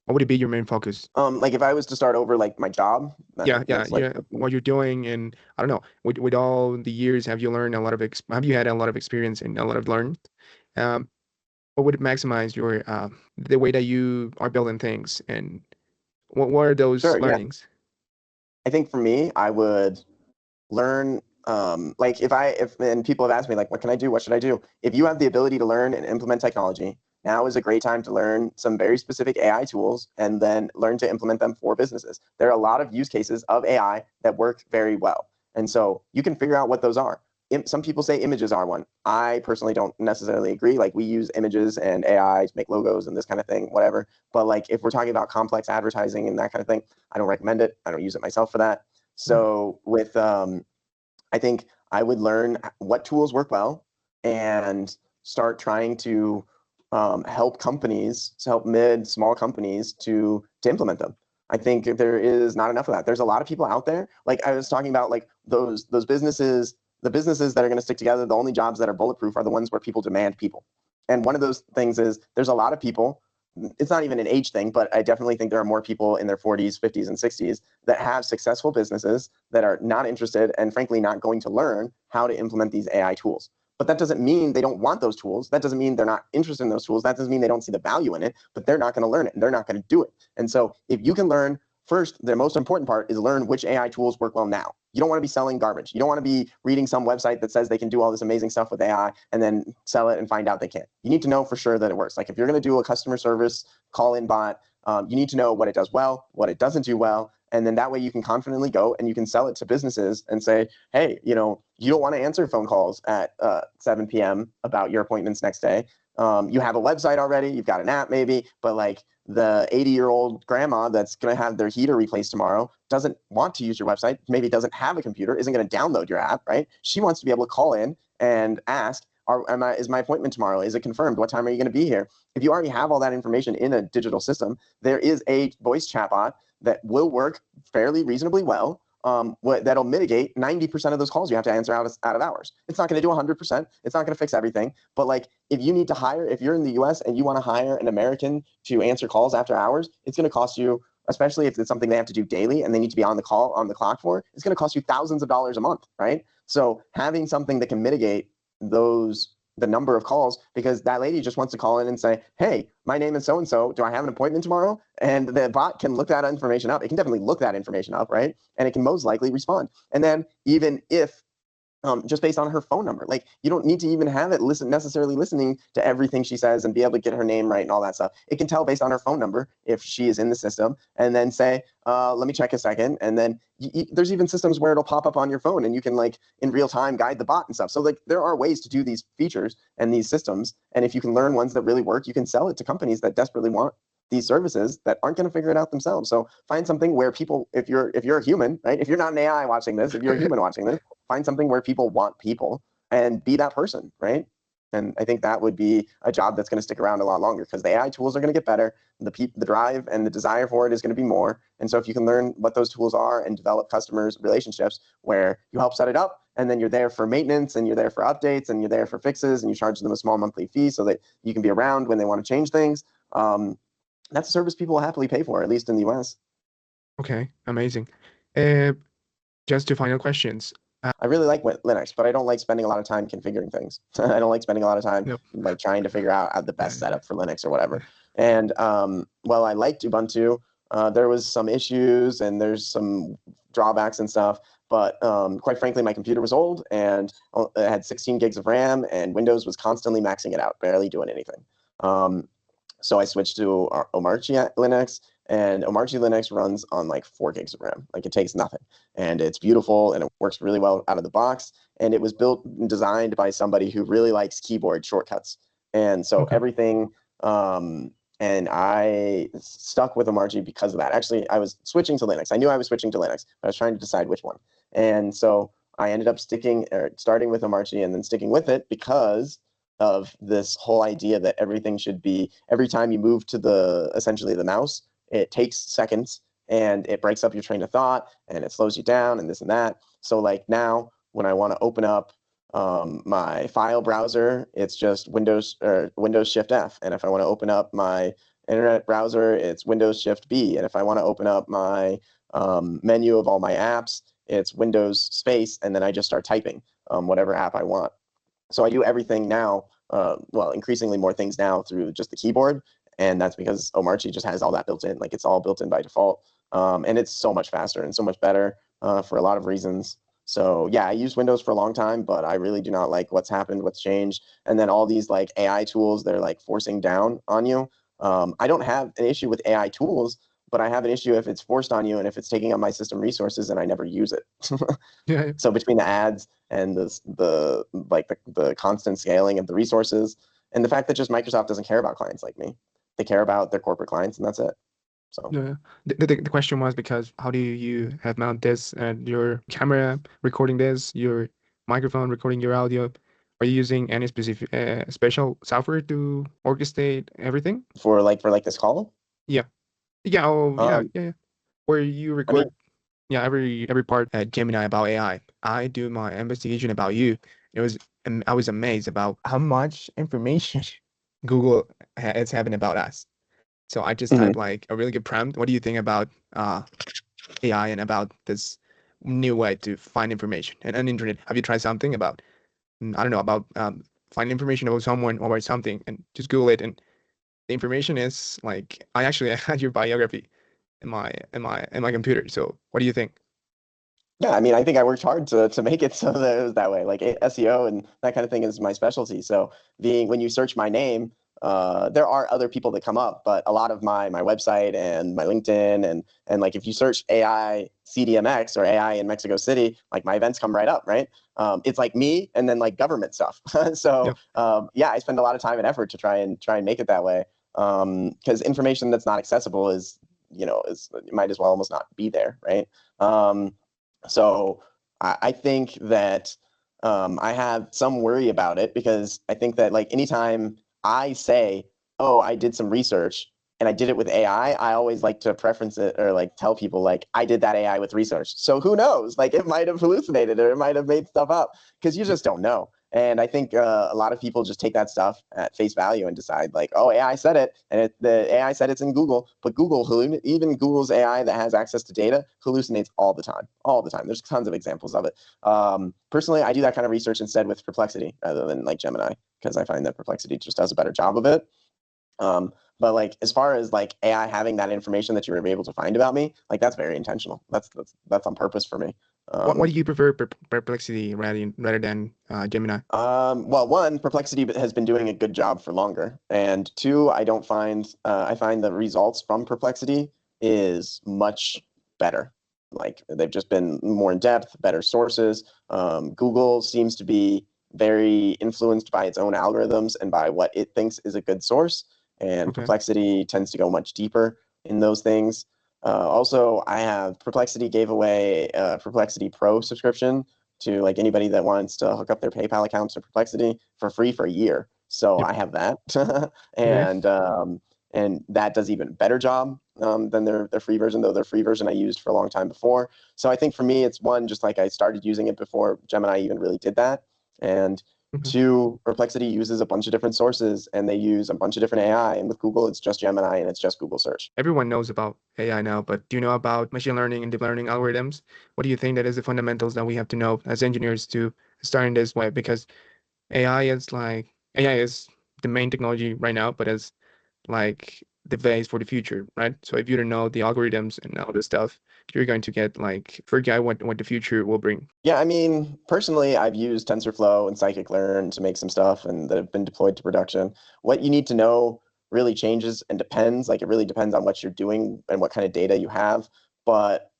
[SPEAKER 2] would it be your main focus?
[SPEAKER 1] Like if I was to start over, like my job.
[SPEAKER 2] Yeah. What you're doing, and I don't know, with all the years, have you learned a lot of have you had a lot of experience and a lot of learn? What would maximize your the way that you are building things, and what are those learnings?
[SPEAKER 1] Yeah. I think for me, I would learn. Like and people have asked me like, what can I do? What should I do? If you have the ability to learn and implement technology, now is a great time to learn some very specific AI tools and then learn to implement them for businesses. There are a lot of use cases of AI that work very well. And so you can figure out what those are. Some people say images are one. I personally don't necessarily agree. Like we use images and AI to make logos and this kind of thing, whatever. But like if we're talking about complex advertising and that kind of thing, I don't recommend it. I don't use it myself for that. So with I think I would learn what tools work well and start trying to help companies, to help small companies to implement them. I think there is not enough of that. There's a lot of people out there. Like I was talking about, like those businesses, the businesses that are going to stick together. The only jobs that are bulletproof are the ones where people demand people. And one of those things is there's a lot of people. It's not even an age thing, but I definitely think there are more people in their 40s, 50s, and 60s that have successful businesses that are not interested and frankly not going to learn how to implement these AI tools. But that doesn't mean they don't want those tools. That doesn't mean they're not interested in those tools. That doesn't mean they don't see the value in it, but they're not going to learn it and they're not going to do it. And so if you can learn first, the most important part is learn which AI tools work well now. You don't want to be selling garbage. You don't want to be reading some website that says they can do all this amazing stuff with AI and then sell it and find out they can't. You need to know for sure that it works. Like if you're going to do a customer service call-in bot, you need to know what it does well, what it doesn't do well. And then that way you can confidently go and you can sell it to businesses and say, hey, you don't want to answer phone calls at 7 p.m. about your appointments next day. You have a website already, you've got an app maybe, but like the 80-year-old grandma that's going to have their heater replaced tomorrow doesn't want to use your website, maybe doesn't have a computer, isn't going to download your app, right? She wants to be able to call in and ask, is my appointment tomorrow? Is it confirmed? What time are you going to be here? If you already have all that information in a digital system, there is a voice chatbot that will work fairly reasonably well. That'll mitigate 90% of those calls you have to answer out of hours. It's not going to do 100%. It's not going to fix everything. But like, if you need to hire, if you're in the US and you want to hire an American to answer calls after hours, it's going to cost you, especially if it's something they have to do daily and they need to be on the clock for, it's going to cost you thousands of dollars a month, right? So having something that can mitigate those the number of calls, because that lady just wants to call in and say, hey, my name is so-and-so, do I have an appointment tomorrow? And the bot can look that information up. It can definitely look that information up, right? And it can most likely respond. And then even if just based on her phone number. Like, you don't need to even have it necessarily listening to everything she says and be able to get her name right and all that stuff. It can tell based on her phone number if she is in the system, and then say, let me check a second. And then there's even systems where it'll pop up on your phone and you can like in real time guide the bot and stuff. So like there are ways to do these features and these systems. And if you can learn ones that really work, you can sell it to companies that desperately want these services that aren't going to figure it out themselves. So find something where people, if you're a human, right? If you're not an AI watching this, if you're a human watching this, find something where people want people and be that person, right? And I think that would be a job that's going to stick around a lot longer, because the AI tools are going to get better. The drive and the desire for it is going to be more. And so if you can learn what those tools are and develop customers' relationships where you help set it up, and then you're there for maintenance and you're there for updates and you're there for fixes and you charge them a small monthly fee so that you can be around when they want to change things. That's a service people will happily pay for, at least in the US.
[SPEAKER 2] Okay, amazing. Just two final questions.
[SPEAKER 1] I really like Linux, but I don't like spending a lot of time configuring things. I don't like spending a lot of time like trying to figure out the best setup for Linux or whatever. And while I liked Ubuntu, there was some issues and there's some drawbacks and stuff. But quite frankly, my computer was old and it had 16 gigs of RAM, and Windows was constantly maxing it out, barely doing anything. So I switched to Omarchi Linux, and Omarchi Linux runs on like 4 gigs of RAM. Like, it takes nothing, and it's beautiful, and it works really well out of the box. And it was built and designed by somebody who really likes keyboard shortcuts. And so everything, and I stuck with Omarchi because of that. Actually, I was switching to Linux. I knew I was switching to Linux, but I was trying to decide which one. And so I ended up starting with Omarchi and then sticking with it because of this whole idea that everything should be, every time you move to essentially the mouse, it takes seconds and it breaks up your train of thought and it slows you down and this and that. So like now when I want to open up my file browser, it's just Windows Shift F. And if I want to open up my internet browser, it's Windows Shift B. And if I want to open up my menu of all my apps, it's Windows space, and then I just start typing whatever app I want. So I do everything now, well, increasingly more things now through just the keyboard. And that's because Omarchi just has all that built in. Like, it's all built in by default. And it's so much faster and so much better for a lot of reasons. So yeah, I used Windows for a long time, but I really do not like what's happened, what's changed. And then all these like AI tools, they're like forcing down on you. I don't have an issue with AI tools, but I have an issue if it's forced on you and if it's taking up my system resources and I never use it.
[SPEAKER 2] Yeah.
[SPEAKER 1] So between the ads and the constant scaling of the resources, and the fact that just Microsoft doesn't care about clients like me, they care about their corporate clients, and that's it. So
[SPEAKER 2] yeah, the question was because how do you have mount this and your camera recording this, your microphone recording your audio? Are you using any specific special software to orchestrate everything?
[SPEAKER 1] for this call?
[SPEAKER 2] Yeah. Yeah. Where you record every part at Gemini about AI. I do my investigation about you. I was amazed about how much information Google is having about us. So I just type like a really good prompt. What do you think about AI and about this new way to find information and on the internet? Have you tried something about I don't know about finding information about someone or about something and just Google it, and the information is like I actually had your biography in my computer. So what do you think?
[SPEAKER 1] Yeah, I mean, I think I worked hard to make it so that it was that way. Like, SEO and that kind of thing is my specialty. So when you search my name, there are other people that come up, but a lot of my website and my LinkedIn and like if you search AI CDMX or AI in Mexico City, like my events come right up, right? It's like me and then like government stuff. So yeah, I spend a lot of time and effort to try and make it that way. Because information that's not accessible is might as well almost not be there, right? So I think that I have some worry about it, because I think that like anytime I say, oh, I did some research and I did it with AI, I always like to preference it or like tell people like I did that AI with research. So who knows? Like, it might have hallucinated or it might have made stuff up, because you just don't know. And I think a lot of people just take that stuff at face value and decide like, oh, AI said it, and the AI said it's in Google, but even Google's AI that has access to data hallucinates all the time. There's tons of examples of it. Personally, I do that kind of research instead with Perplexity rather than like Gemini. because I find that Perplexity just does a better job of it. But like as far as like AI having that information that you were able to find about me, like that's very intentional. That's on purpose for me.
[SPEAKER 2] Why do you prefer Perplexity rather than Gemini?
[SPEAKER 1] Well, one, Perplexity has been doing a good job for longer, and two, I find the results from Perplexity is much better. Like they've just been more in depth, better sources. Google seems to be very influenced by its own algorithms and by what it thinks is a good source, and Perplexity tends to go much deeper in those things. Also, Perplexity gave away a Perplexity Pro subscription to like anybody that wants to hook up their PayPal accounts to Perplexity for free for a year. So I have that, and that does even better job than their free version, though their free version I used for a long time before. So I think for me, it's one, just like I started using it before Gemini even really did that, and two, Perplexity uses a bunch of different sources and they use a bunch of different AI. And with Google, it's just Gemini and it's just Google search.
[SPEAKER 2] Everyone knows about AI now, but do you know about machine learning and deep learning algorithms? What do you think that is the fundamentals that we have to know as engineers to start in this way? Because AI is the main technology right now, but it's like the base for the future, right? So if you don't know the algorithms and all this stuff, you're going to get like forget what the future will bring.
[SPEAKER 1] Yeah, I mean, personally, I've used TensorFlow and scikit-learn to make some stuff and that have been deployed to production. What you need to know really changes and depends. Like it really depends on what you're doing and what kind of data you have. But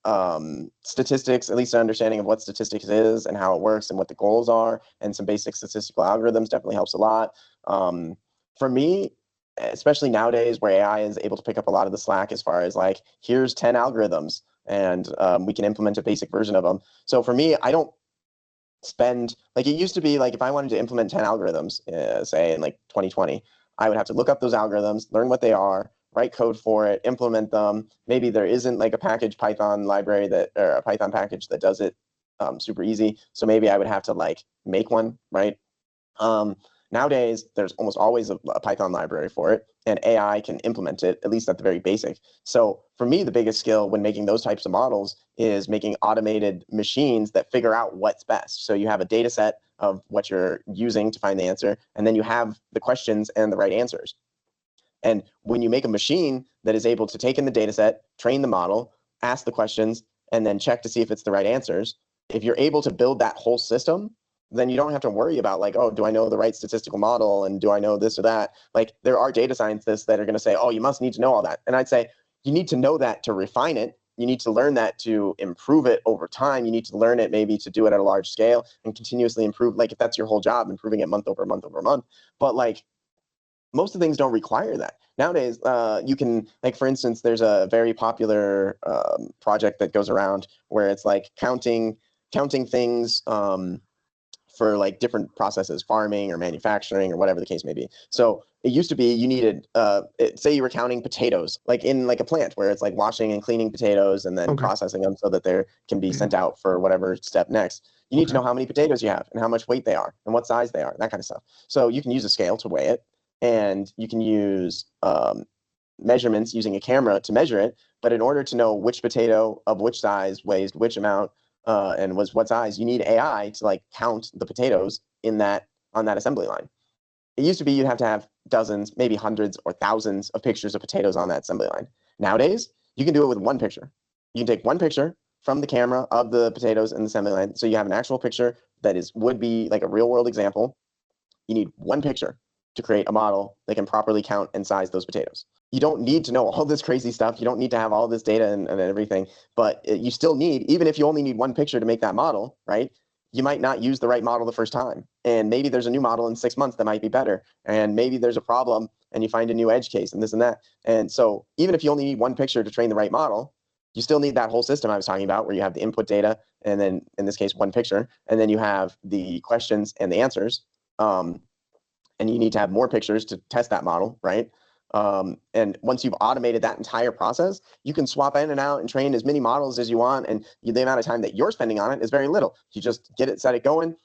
[SPEAKER 1] statistics, at least an understanding of what statistics is and how it works and what the goals are, and some basic statistical algorithms definitely helps a lot. For me, especially nowadays where AI is able to pick up a lot of the slack as far as like, here's 10 algorithms and we can implement a basic version of them. So for me, I don't spend, like it used to be like if I wanted to implement 10 algorithms, say in like 2020, I would have to look up those algorithms, learn what they are, write code for it, implement them. Maybe there isn't like a package Python library or a Python package that does it super easy. So maybe I would have to like make one, right? Nowadays, there's almost always a Python library for it, and AI can implement it, at least at the very basic. So for me, the biggest skill when making those types of models is making automated machines that figure out what's best. So you have a data set of what you're using to find the answer, and then you have the questions and the right answers. And when you make a machine that is able to take in the data set, train the model, ask the questions, and then check to see if it's the right answers, if you're able to build that whole system, then you don't have to worry about like, oh, do I know the right statistical model and do I know this or that? Like there are data scientists that are going to say, oh, you must need to know all that. And I'd say you need to know that to refine it. You need to learn that to improve it over time. You need to learn it maybe to do it at a large scale and continuously improve. Like if that's your whole job, improving it month over month over month. But like most of the things don't require that. Nowadays, you can, like, for instance, there's a very popular project that goes around where it's like counting things for like different processes, farming or manufacturing or whatever the case may be. So it used to be you needed, say you were counting potatoes, like in like a plant where it's like washing and cleaning potatoes and then processing them so that they can be sent out for whatever step next. You need to know how many potatoes you have and how much weight they are and what size they are, that kind of stuff. So you can use a scale to weigh it, and you can use measurements using a camera to measure it. But in order to know which potato of which size weighs which amount, and was what size, you need AI to like count the potatoes on that assembly line. It used to be you'd have to have dozens, maybe hundreds or thousands of pictures of potatoes on that assembly line. Nowadays, you can do it with one picture. You can take one picture from the camera of the potatoes in the assembly line. So you have an actual picture that would be like a real world example. You need one picture to create a model that can properly count and size those potatoes. You don't need to know all this crazy stuff. You don't need to have all this data and everything, but you still need, even if you only need one picture to make that model, right? You might not use the right model the first time. And maybe there's a new model in 6 months that might be better. And maybe there's a problem and you find a new edge case and this and that. And so even if you only need one picture to train the right model, you still need that whole system I was talking about where you have the input data and then in this case, one picture, and then you have the questions and the answers. And you need to have more pictures to test that model, right? And once you've automated that entire process, you can swap in and out and train as many models as you want. And the amount of time that you're spending on it is very little. You just get it, set it going.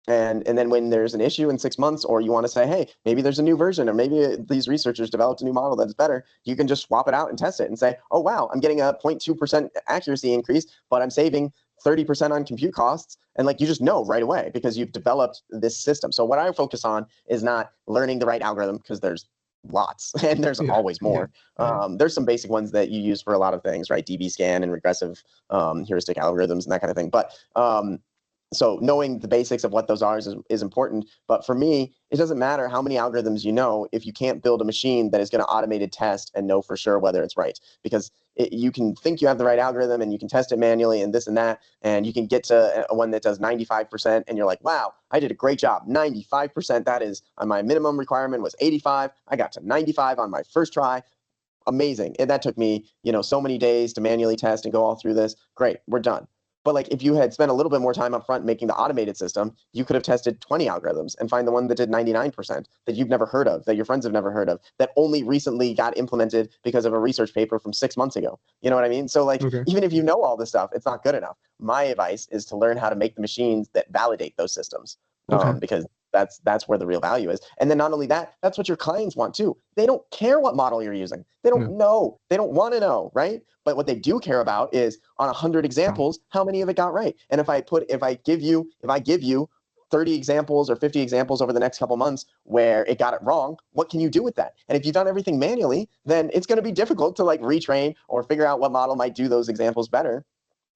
[SPEAKER 1] And then when there's an issue in 6 months, or you want to say, hey, maybe there's a new version, or maybe these researchers developed a new model that's better, you can just swap it out and test it and say, oh, wow, I'm getting a 0.2% accuracy increase, but I'm saving 30% on compute costs, and like you just know right away because you've developed this system. So what I focus on is not learning the right algorithm, because there's lots and there's always more. There's some basic ones that you use for a lot of things, right? DB scan and regressive heuristic algorithms and that kind of thing. But so knowing the basics of what those are is important. But for me, it doesn't matter how many algorithms you know if you can't build a machine that is going to automated test and know for sure whether it's right. Because you can think you have the right algorithm and you can test it manually and this and that, and you can get to one that does 95% and you're like, wow, I did a great job. 95%, that is, my minimum requirement was 85. I got to 95 on my first try. Amazing. And that took me, so many days to manually test and go all through this. Great, we're done. But like if you had spent a little bit more time up front making the automated system, you could have tested 20 algorithms and find the one that did 99% that you've never heard of, that your friends have never heard of, that only recently got implemented because of a research paper from 6 months ago. You know what I mean? So like, even if you know all this stuff, it's not good enough. My advice is to learn how to make the machines that validate those systems, because that's where the real value is. And then not only that, that's what your clients want too. They don't care what model you're using. They don't know. They don't want to know, right? But what they do care about is on 100 examples, how many of it got right. And if I give you 30 examples or 50 examples over the next couple months where it got it wrong, what can you do with that? And if you've done everything manually, then it's going to be difficult to like retrain or figure out what model might do those examples better.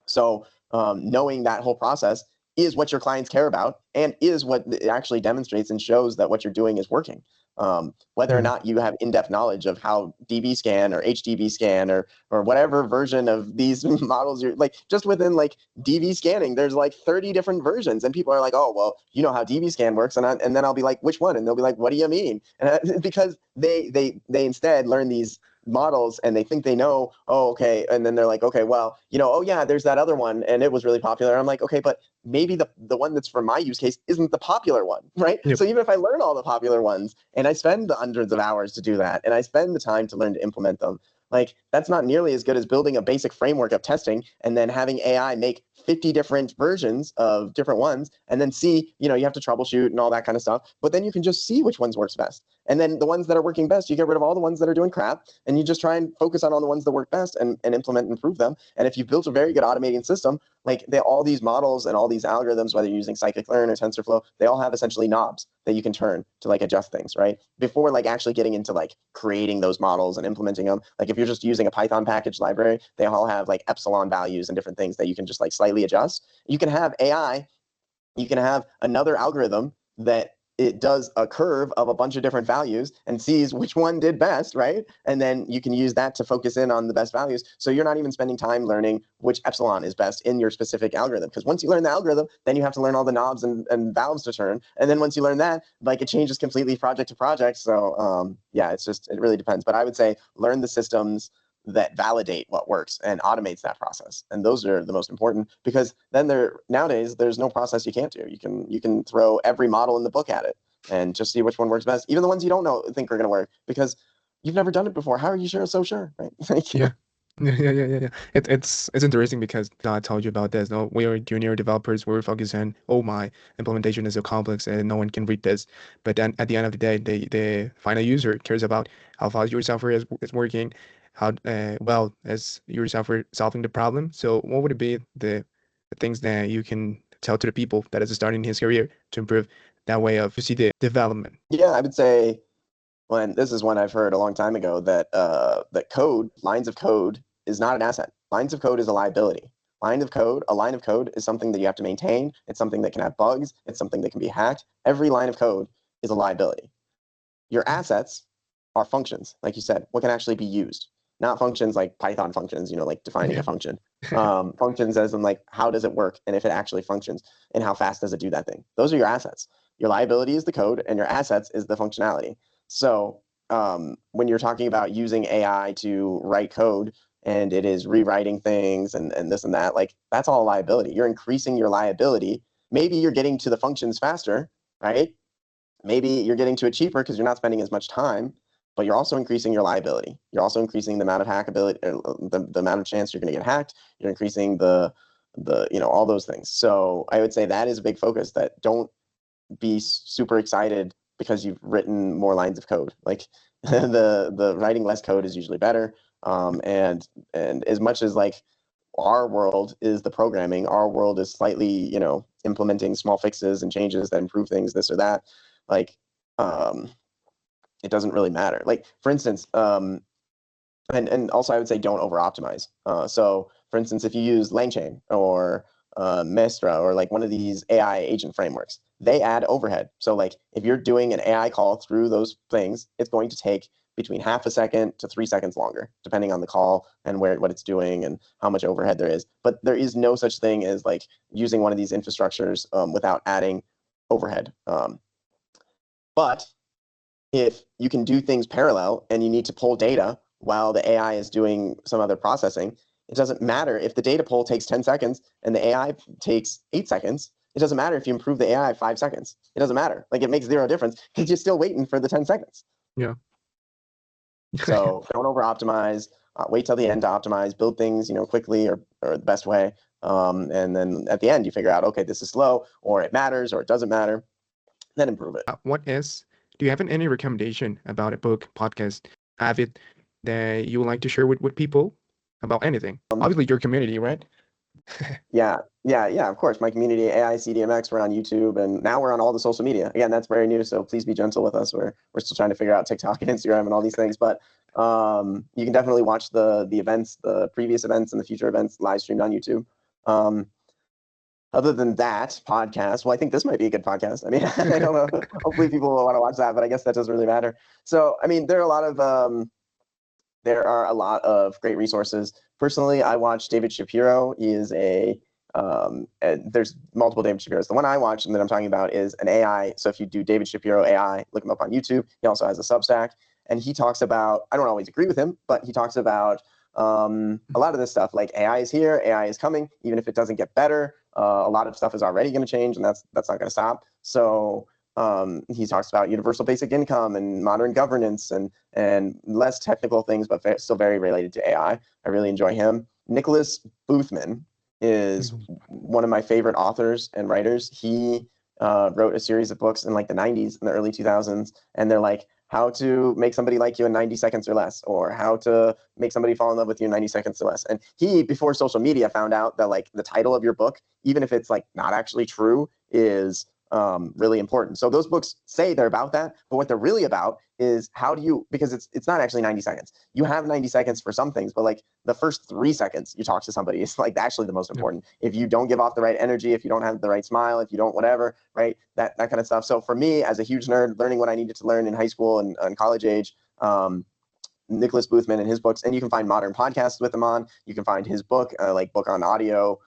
[SPEAKER 1] So knowing that whole process is what your clients care about and is what it actually demonstrates and shows that what you're doing is working. Whether or not you have in-depth knowledge of how DB scan or HDB scan or whatever version of these models you're like, just within like DB scanning, there's like 30 different versions, and people are like, oh, well, you know how DB scan works, and then I'll be like, which one? And they'll be like, what do you mean? And because they instead learn these models and they think they know, oh, okay. And then they're like, okay, well, oh yeah, there's that other one and it was really popular. I'm like, okay, but maybe the one that's for my use case isn't the popular one, right? So even if I learn all the popular ones and I spend the hundreds of hours to do that and I spend the time to learn to implement them, like that's not nearly as good as building a basic framework of testing and then having AI make 50 different versions of different ones and then see, you have to troubleshoot and all that kind of stuff. But then you can just see which ones works best. And then the ones that are working best, you get rid of all the ones that are doing crap and you just try and focus on all the ones that work best and implement and improve them. And if you've built a very good automating system, like all these models and all these algorithms, whether you're using scikit-learn or TensorFlow, they all have essentially knobs that you can turn to like adjust things, right? Before like actually getting into like creating those models and implementing them. Like if you're just using a Python package library, they all have like epsilon values and different things that you can just like slightly adjust. You can have AI, you can have another algorithm that it does a curve of a bunch of different values and sees which one did best, right? And then you can use that to focus in on the best values. So you're not even spending time learning which epsilon is best in your specific algorithm. Because once you learn the algorithm, then you have to learn all the knobs and valves to turn. And then once you learn that, like it changes completely project to project. So yeah, it really depends. But I would say learn the systems that validate what works and automates that process. And those are the most important, because then nowadays there's no process you can't do. You can throw every model in the book at it and just see which one works best, even the ones you don't think are going to work, because you've never done it before. How are you so sure, right?
[SPEAKER 2] Yeah. It's interesting because I told you about this. No, we are junior developers. We're focused on, oh, my implementation is so complex and no one can read this. But then at the end of the day, the final user cares about how fast your software is working, how well is your software solving the problem. So what would be the things that you can tell to the people that is starting his career to improve that way of see the development?
[SPEAKER 1] Yeah, I would say, this is one I've heard a long time ago, that lines of code is not an asset. Lines of code is a liability. A line of code is something that you have to maintain. It's something that can have bugs. It's something that can be hacked. Every line of code is a liability. Your assets are functions, like you said, what can actually be used. Not functions like Python functions, like defining a function. Functions as in like, how does it work? And if it actually functions, and how fast does it do that thing? Those are your assets. Your liability is the code and your assets is the functionality. So when you're talking about using AI to write code and it is rewriting things and this and that, like that's all liability. You're increasing your liability. Maybe you're getting to the functions faster, right? Maybe you're getting to it cheaper because you're not spending as much time, but you're also increasing your liability. You're also increasing the amount of hackability, the amount of chance you're going to get hacked. You're increasing the all those things. So I would say that is a big focus. That don't be super excited because you've written more lines of code. Like the writing less code is usually better. And as much as like our world is the programming. Our world is slightly, you know, implementing small fixes and changes that improve things, this or that. Like, it doesn't really matter. Like, for instance, and also I would say don't over optimize. So for instance, if you use LangChain or Mestra or like one of these AI agent frameworks, they add overhead. So like if you're doing an AI call through those things, it's going to take between half a second to 3 seconds longer, depending on the call and what it's doing and how much overhead there is. But there is no such thing as like using one of these infrastructures without adding overhead. But if you can do things parallel and you need to pull data while the AI is doing some other processing, it doesn't matter if the data pull takes 10 seconds and the AI takes 8 seconds. It doesn't matter if you improve the AI 5 seconds. It doesn't matter. Like, it makes zero difference because you're still waiting for the 10 seconds.
[SPEAKER 2] Yeah.
[SPEAKER 1] So don't over optimize. Wait till the end to optimize. Build things, you know, quickly or the best way. And then at the end, you figure out, okay, this is slow, or it matters, or it doesn't matter. Then improve it.
[SPEAKER 2] Do you have any recommendation about a book, podcast, habit that you would like to share with people about anything? Obviously, your community, right?
[SPEAKER 1] Yeah, of course. My community, AI CDMX, we're on YouTube, and now we're on all the social media. Again, that's very new, so please be gentle with us. We're still trying to figure out TikTok and Instagram and all these things, but you can definitely watch the events, the previous events and the future events live streamed on YouTube. Other than that, podcast, well, I think this might be a good podcast. I mean, I don't know. Hopefully people will want to watch that, but I guess that doesn't really matter. So, I mean, there are a lot of great resources. Personally, I watch David Shapiro. He is there's multiple David Shapiros. The one I watch and that I'm talking about is an AI. So if you do David Shapiro AI, look him up on YouTube. He also has a Substack, and he talks about, I don't always agree with him, but he talks about a lot of this stuff, like AI is here, AI is coming, even if it doesn't get better. A lot of stuff is already going to change, and that's not going to stop. So he talks about universal basic income and modern governance and less technical things, but still very related to AI. I really enjoy him. Nicholas Boothman is one of my favorite authors and writers. He wrote a series of books in like the 90s and the early 2000s, and they're like how to make somebody like you in 90 seconds or less, or how to make somebody fall in love with you in 90 seconds or less. And he, before social media, found out that like the title of your book, even if it's like not actually true, is really important. So those books say they're about that, but what they're really about is how do you, because it's not actually 90 seconds. You have 90 seconds for some things, but like the first 3 seconds you talk to somebody is like actually the most important. If you don't give off the right energy, if you don't have the right smile, if you don't whatever, right, that kind of stuff. So for me, as a huge nerd, learning what I needed to learn in high school and college age, Nicholas Boothman and his books, and you can find modern podcasts with him on. You can find his book, like Book on Audio.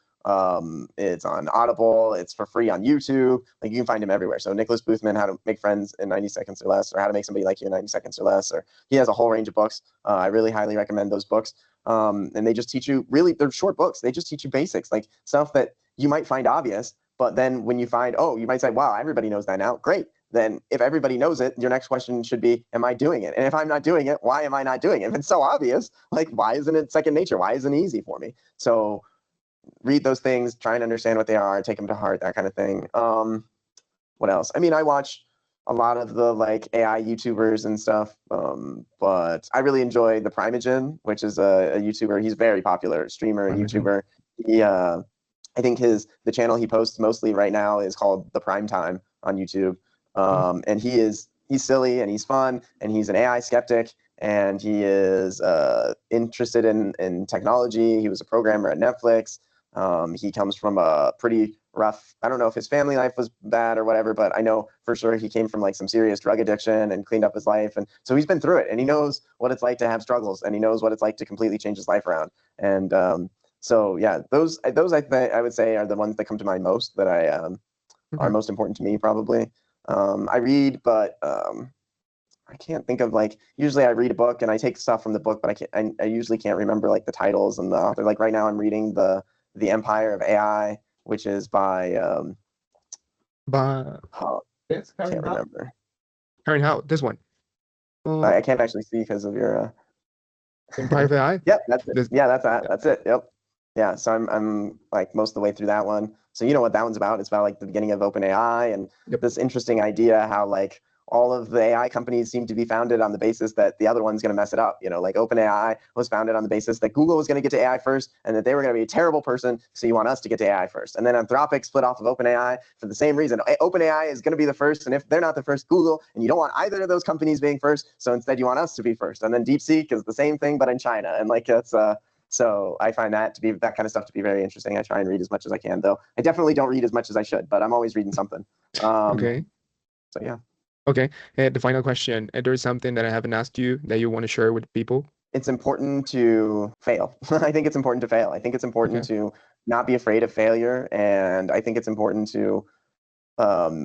[SPEAKER 1] It's on Audible. It's for free on YouTube. Like, you can find him everywhere. So Nicholas Boothman, How to Make Friends in 90 Seconds or Less, or How to Make Somebody Like You in 90 Seconds or Less, or he has a whole range of books. I really highly recommend those books. And they just teach you, really, they're short books. They just teach you basics, like stuff that you might find obvious, but then when you find, oh, you might say, wow, everybody knows that now. Great. Then if everybody knows it, your next question should be, am I doing it? And if I'm not doing it, why am I not doing it? If it's so obvious, like, why isn't it second nature? Why isn't it easy for me? So read those things, try and understand what they are, take them to heart, that kind of thing. What else? I mean, I watch a lot of the like AI YouTubers and stuff, but I really enjoy the Primeagen, which is a YouTuber. He's very popular streamer and YouTuber. He, I think the channel he posts mostly right now is called The Prime Time on YouTube, and he's silly and he's fun and he's an AI skeptic. And he is interested in technology. He was a programmer at Netflix. He comes from a pretty rough, I don't know if his family life was bad or whatever, but I know for sure he came from like some serious drug addiction and cleaned up his life. And so he's been through it, and he knows what it's like to have struggles, and he knows what it's like to completely change his life around. And so yeah, those I would say are the ones that come to mind most, that are most important to me, probably. I read, but I can't think of, like, usually I read a book and I take stuff from the book, but I usually can't remember like the titles and the author. Like right now I'm reading the Empire of AI, which is by
[SPEAKER 2] But
[SPEAKER 1] can't remember.
[SPEAKER 2] Karen, how this one?
[SPEAKER 1] I can't actually see because of your
[SPEAKER 2] Empire of AI.
[SPEAKER 1] Yep, that's it. That's it. Yep. Yeah, so I'm like most of the way through that one. So you know what that one's about? It's about like the beginning of OpenAI and this interesting idea how like all of the AI companies seem to be founded on the basis that the other one's going to mess it up. Like OpenAI was founded on the basis that Google was going to get to AI first and that they were going to be a terrible person, so you want us to get to AI first. And then Anthropic split off of OpenAI for the same reason. OpenAI is going to be the first, and if they're not the first, Google, and you don't want either of those companies being first, so instead you want us to be first. And then DeepSeek is the same thing, but in China. And it's so I find that kind of stuff to be very interesting. I try and read as much as I can, though I definitely don't read as much as I should, but I'm always reading something.
[SPEAKER 2] Okay.
[SPEAKER 1] So yeah.
[SPEAKER 2] Okay. And the final question, there's something that I haven't asked you that you want to share with people?
[SPEAKER 1] It's important to fail. I think it's important to fail. I think it's important to not be afraid of failure. And I think it's important to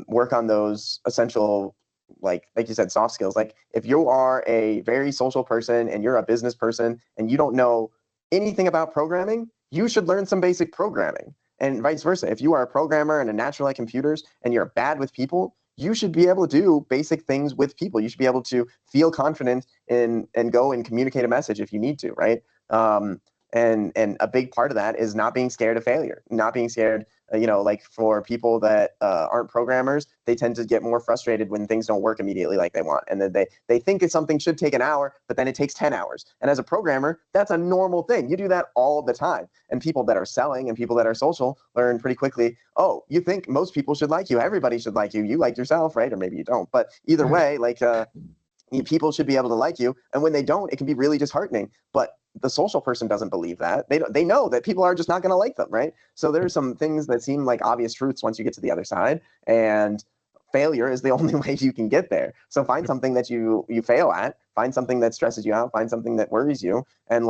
[SPEAKER 1] work on those essential, like you said, soft skills. Like if you are a very social person and you're a business person and you don't know anything about programming, you should learn some basic programming. And vice versa. If you are a programmer and a natural at computers and you're bad with people, you should be able to do basic things with people. You should be able to feel confident in and go and communicate a message if you need to, right? And a big part of that is not being scared of failure, not being scared. Like for people that aren't programmers, they tend to get more frustrated when things don't work immediately like they want. And then they think that something should take an hour, but then it takes 10 hours. And as a programmer, that's a normal thing. You do that all the time. And people that are selling and people that are social learn pretty quickly, oh, you think most people should like you. Everybody should like you. You like yourself, right? Or maybe you don't. But either way, people should be able to like you. And when they don't, it can be really disheartening. But the social person doesn't believe that. They know that people are just not going to like them, right? So there's some things that seem like obvious truths once you get to the other side, and failure is the only way you can get there. So find something that you fail at, find something that stresses you out, find something that worries you, and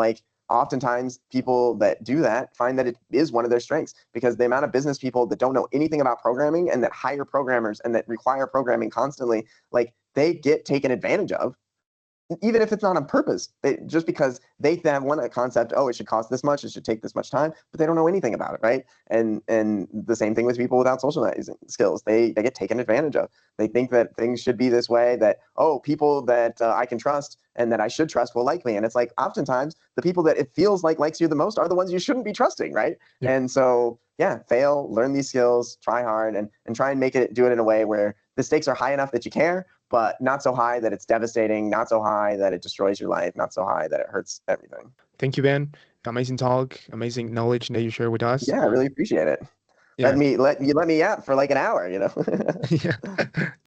[SPEAKER 1] oftentimes people that do that find that it is one of their strengths, because the amount of business people that don't know anything about programming and that hire programmers and that require programming constantly, they get taken advantage of, even if it's not on purpose, just because they have one concept, oh, it should cost this much, it should take this much time, but they don't know anything about it, right? And the same thing with people without socializing skills. They get taken advantage of. They think that things should be this way, that, oh, people that I can trust and that I should trust will like me. And it's like, oftentimes, the people that it feels like likes you the most are the ones you shouldn't be trusting, right?
[SPEAKER 2] Yeah.
[SPEAKER 1] And so, yeah, fail, learn these skills, try hard, and try and do it in a way where the stakes are high enough that you care, but not so high that it's devastating, not so high that it destroys your life, not so high that it hurts everything.
[SPEAKER 2] Thank you, Ben. Amazing talk, amazing knowledge that you share with us.
[SPEAKER 1] Yeah, I really appreciate it.
[SPEAKER 2] Yeah.
[SPEAKER 1] Let me yap for like an hour,
[SPEAKER 2] Yeah.